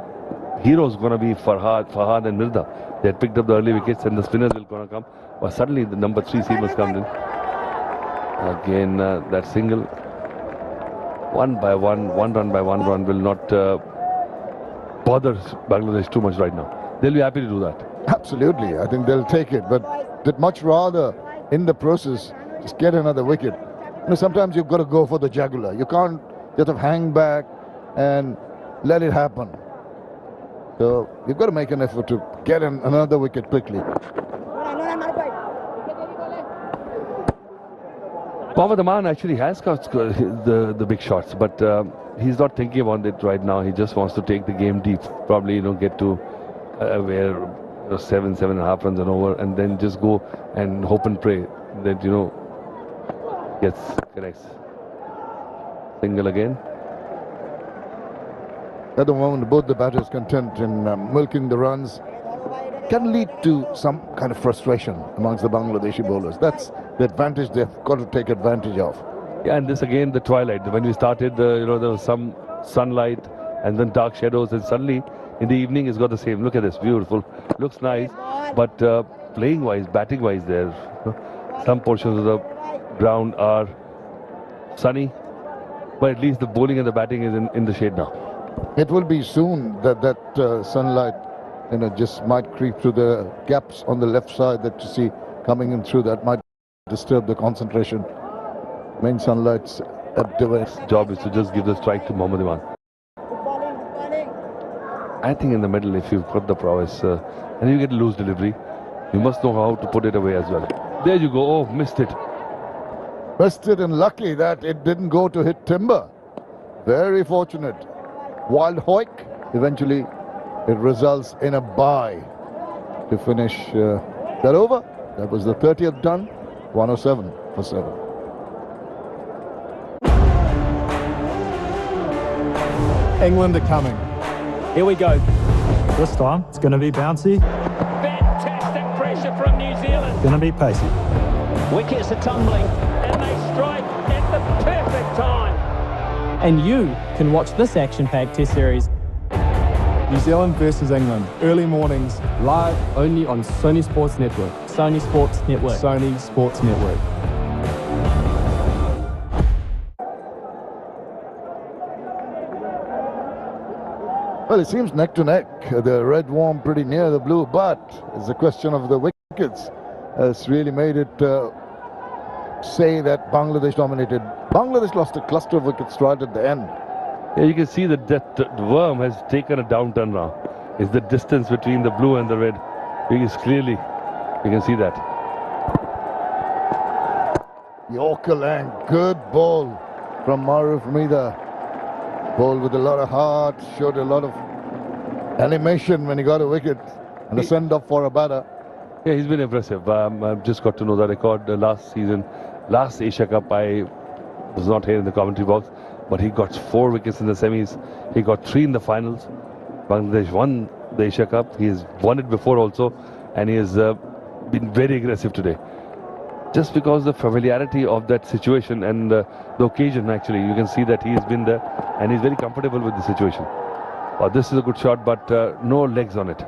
heroes going to be Fahad and Mirza. They had picked up the early wickets and the spinners will going to come. But suddenly the number 3 seamers come in. Again, that single. 1 by 1, 1 run by 1 run will not bother Bangladesh too much right now. They'll be happy to do that. Absolutely. I think they'll take it. But they'd much rather, in the process, just get another wicket. You know, sometimes you've got to go for the jugular. You can't just hang back and let it happen. So you've got to make an effort to get another wicket quickly. Mohammad Aman actually has got the big shots, but he's not thinking about it right now. He just wants to take the game deep. Probably, get to where 7.5 runs and over, and then just go and hope and pray that gets connects. Single again. At the moment, both the batters content in milking the runs can lead to some kind of frustration amongst the Bangladeshi bowlers. That's the advantage they've got to take advantage of. Yeah, and this again, the twilight. When we started, there was some sunlight and then dark shadows, and suddenly in the evening it's got the same. Look at this, beautiful. Looks nice, but playing-wise, batting-wise, there, some portions of the ground are sunny, but at least the bowling and the batting is in the shade now. It will be soon that sunlight just might creep through the gaps on the left side that you see coming in through. That might disturb the concentration. Main sunlight's at the west. Job is to just give the strike to Mohammad Iman. I think in the middle, if you've got the prowess and you get a loose delivery, you must know how to put it away as well. There you go. Oh, missed it. Missed it, and lucky that it didn't go to hit timber. Very fortunate. Wild hoik. Eventually, it results in a bye to finish that over. That was the 30th done. 107 for 7. England are coming. Here we go. This time, it's going to be bouncy. Fantastic pressure from New Zealand. It's going to be pacey. Wickets are tumbling, and they strike at the perfect time. And you can watch this action-packed Test series New Zealand versus England. Early mornings. Live only on Sony Sports Network. Sony Sports Network. Sony Sports Network. Well, it seems neck to neck. The red warm pretty near the blue, but it's a question of the wickets. Has really made it say that Bangladesh dominated. Bangladesh lost a cluster of wickets right at the end. Yeah, you can see that the worm has taken a downturn now. It's the distance between the blue and the red. Because clearly, you can see that. Yorker Lang, good ball from Maruf Mida. Ball with a lot of heart, showed a lot of animation when he got a wicket. And a send-off for a batter. Yeah, he's been impressive. I've just got to know the record last season. Last Asia Cup, I was not here in the commentary box, but he got 4 wickets in the semis. He got 3 in the finals. Bangladesh won the Asia Cup. He has won it before also, and he has been very aggressive today. Just because the familiarity of that situation and the occasion, actually, you can see that he has been there, and he's very comfortable with the situation. This is a good shot, but no legs on it.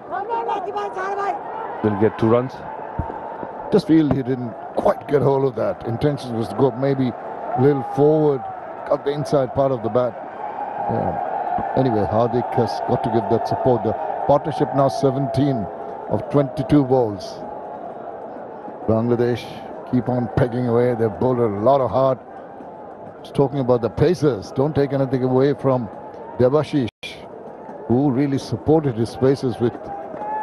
Will get 2 runs. Just feel he didn't quite get hold of that. Intention was to go maybe a little forward, cut the inside part of the bat. Yeah. Anyway, Hardik has got to give that support. The partnership now 17 of 22 balls. Bangladesh keep on pegging away. They've bowled a lot of heart. Just talking about the pacers. Don't take anything away from Debashish, who really supported his pacers with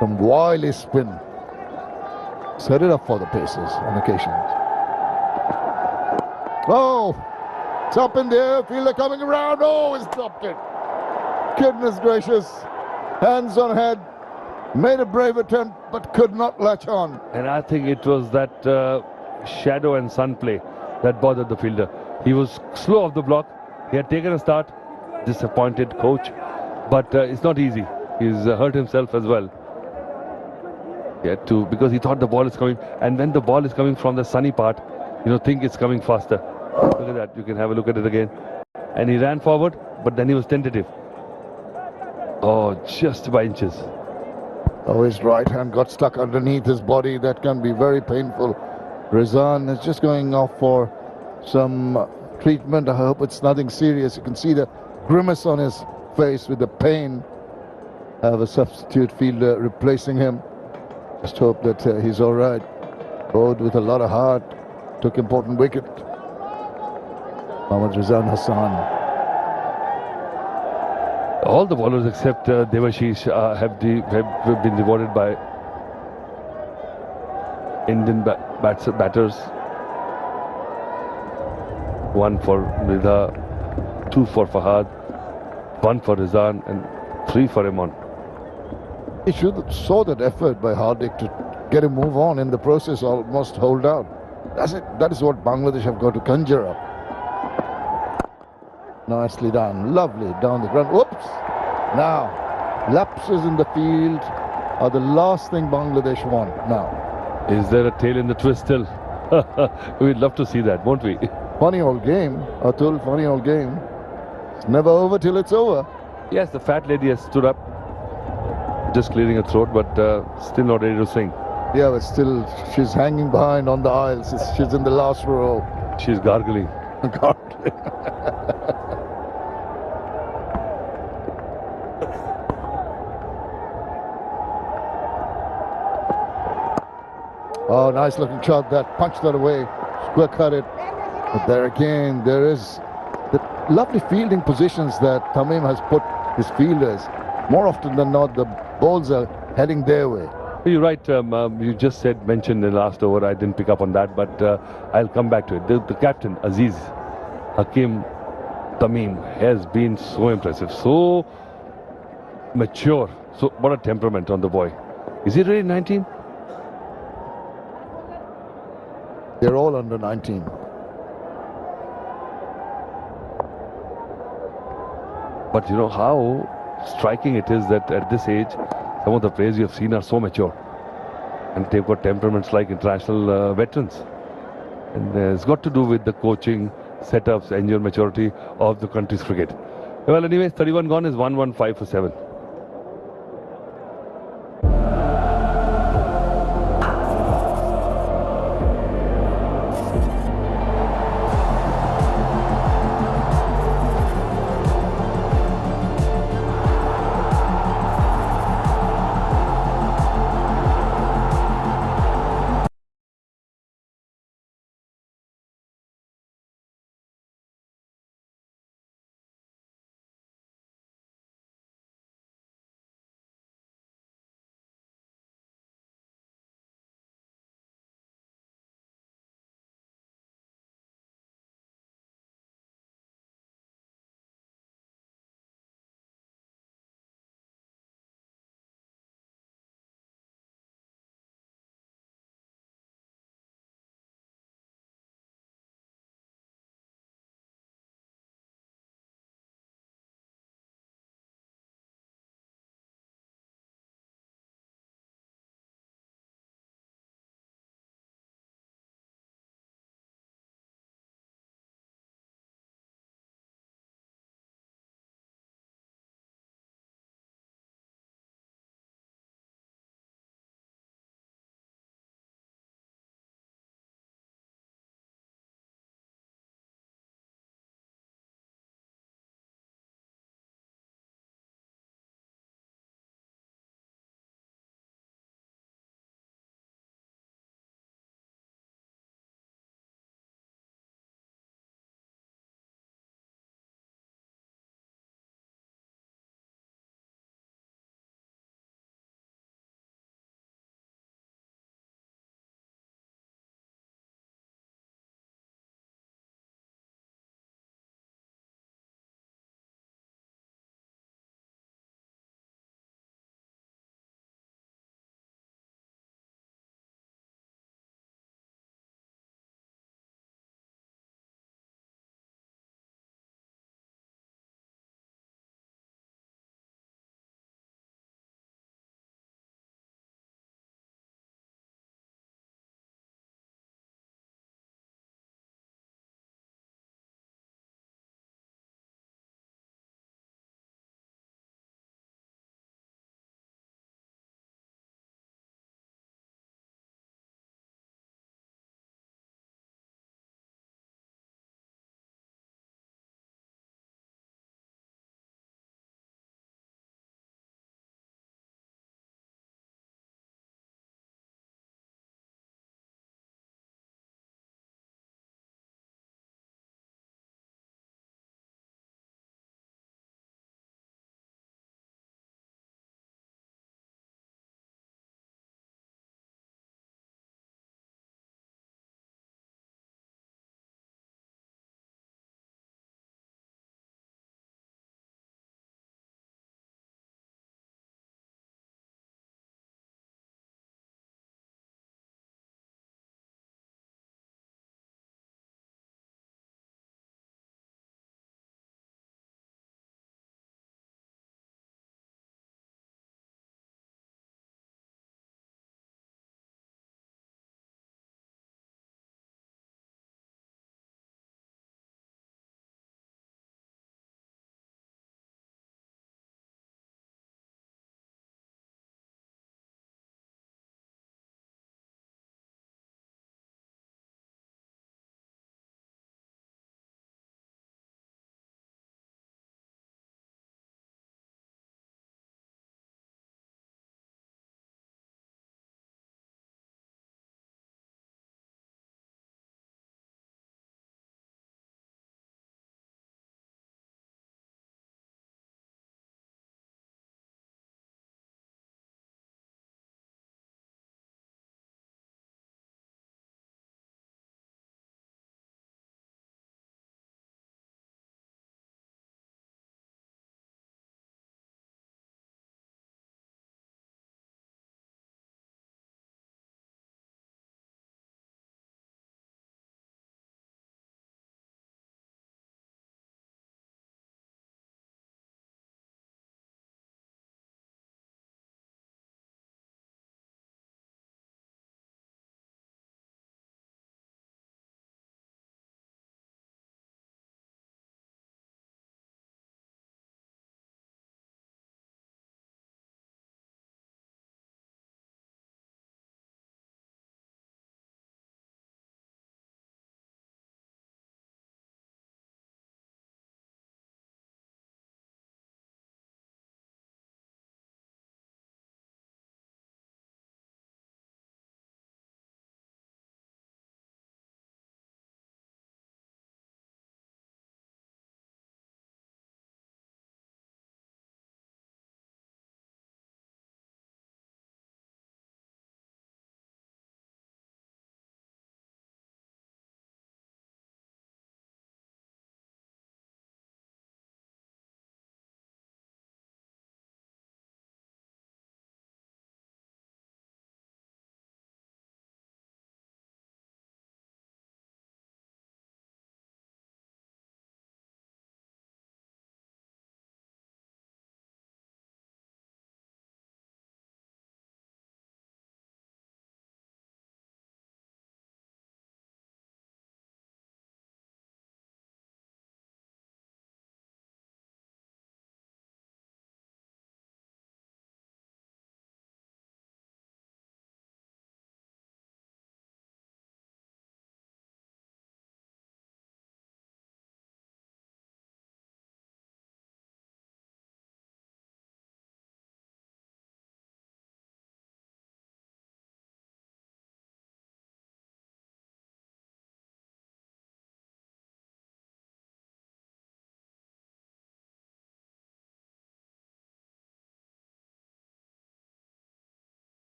some wily spin. Set it up for the pacers on occasions. Oh, it's up in the air. Fielder coming around. Oh, he's dropped it. Goodness gracious. Hands on head. Made a brave attempt, but could not latch on. And I think it was that shadow and sun play that bothered the fielder. He was slow off the block. He had taken a start. Disappointed coach. But it's not easy. He's hurt himself as well. Because he thought the ball is coming, and when the ball is coming from the sunny part, think it's coming faster. Look at that. You can have a look at it again. And he ran forward, but then he was tentative. Oh, just by inches. Oh, his right hand got stuck underneath his body. That can be very painful. Rizan is just going off for some treatment. I hope it's nothing serious. You can see the grimace on his face with the pain. I have a substitute fielder replacing him. Just hope that he's all right. Bowled with a lot of heart. Took important wicket. Mohammad Rizan Hassan. All the bowlers except Debashish have been rewarded by Indian batters. 1 for Nida, 2 for Fahad, 1 for Rizan, and 3 for Imran. He should have saw that effort by Hardik to get a move on in the process, almost hold out. That's it. That is what Bangladesh have got to conjure up. Nicely done. Lovely down the ground. Whoops! Now, lapses in the field are the last thing Bangladesh want now. Is there a tail in the twist still? We'd love to see that, won't we? Funny old game, Atul, funny old game. It's never over till it's over. Yes, the fat lady has stood up, just clearing her throat, but still not ready to sing. Yeah, but still, she's hanging behind on the aisles. She's in the last row. She's gargling. Gargling. Oh, nice looking shot that punched that away. Square cut it. But there again, there is the lovely fielding positions that Tamim has put his fielders. More often than not, the balls are heading their way. You're right. You just mentioned in the last over. I didn't pick up on that, but I'll come back to it. The captain, Aziz Hakim Tamim, has been so impressive, so mature. So what a temperament on the boy. Is he really 19? They're all under 19. But you know how striking it is that at this age, some of the players you have seen are so mature. And they've got temperaments like international veterans. And it's got to do with the coaching, setups, and your maturity of the country's cricket. Well, anyways, 31 gone is 115 for 7.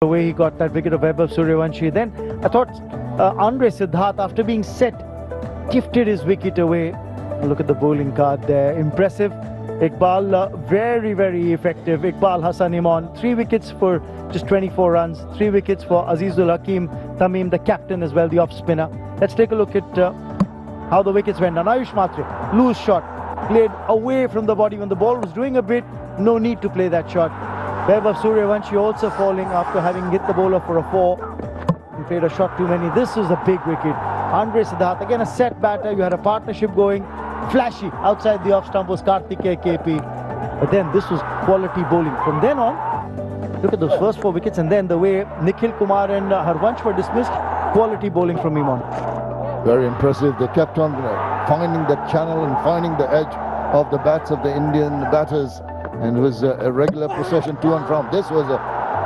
The way he got that wicket of Vaibhav Suryavanshi. Then I thought Andre Siddharth, after being set, gifted his wicket away. Look at the bowling card there. Impressive. Iqbal, very, very effective. Iqbal Hassan Imran, 3 wickets for just 24 runs. 3 wickets for Azizul Hakim Tamim, the captain as well, the off spinner. Let's take a look at how the wickets went down. Ayush Matre, loose shot, played away from the body when the ball was doing a bit. No need to play that shot. Vaibhav Suryavanshi also falling after having hit the bowler for a 4. He played a shot too many. This was a big wicket. Andre Siddharth, again a set batter. You had a partnership going. Flashy outside the off stump was Karthikeya KP. But then this was quality bowling. From then on, look at those first 4 wickets, and then the way Nikhil Kumar and Harvansh were dismissed, quality bowling from Imran. Very impressive. They kept on finding the channel and finding the edge of the bats of the Indian batters. And it was a regular procession to and from. This was a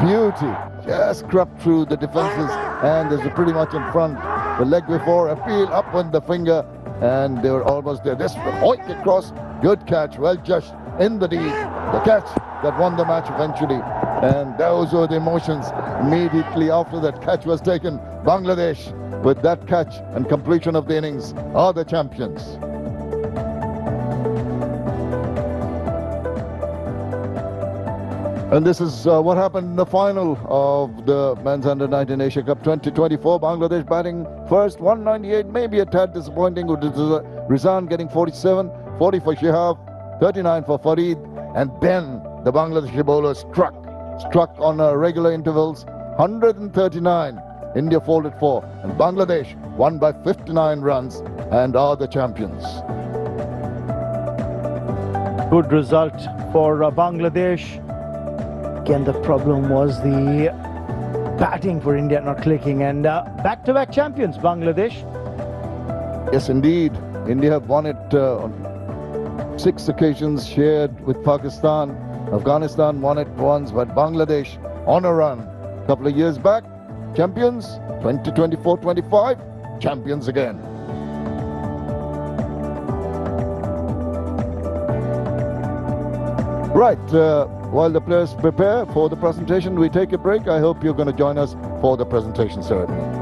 beauty. Just crept through the defences and there's pretty much in front. The leg before, appeal up on the finger, and they were almost there. This hoik across, good catch, well judged in the deep. The catch that won the match eventually. And those were the emotions immediately after that catch was taken. Bangladesh, with that catch and completion of the innings, are the champions. And this is what happened in the final of the Men's Under-19 Asia Cup 2024. Bangladesh batting first, 198, maybe a tad disappointing with Rizan getting 47, 40 for Shihab, 39 for Farid, and then the Bangladeshi bowlers struck on regular intervals, 139. India folded 4, and Bangladesh won by 59 runs and are the champions. Good result for Bangladesh. Again, the problem was the batting for India not clicking, and back-to-back champions, Bangladesh. Yes, indeed. India have won it on 6 occasions, shared with Pakistan. Afghanistan won it once, but Bangladesh on a run. A couple of years back, champions, 2024-25, champions again. Right, while the players prepare for the presentation, we take a break. I hope you're going to join us for the presentation ceremony.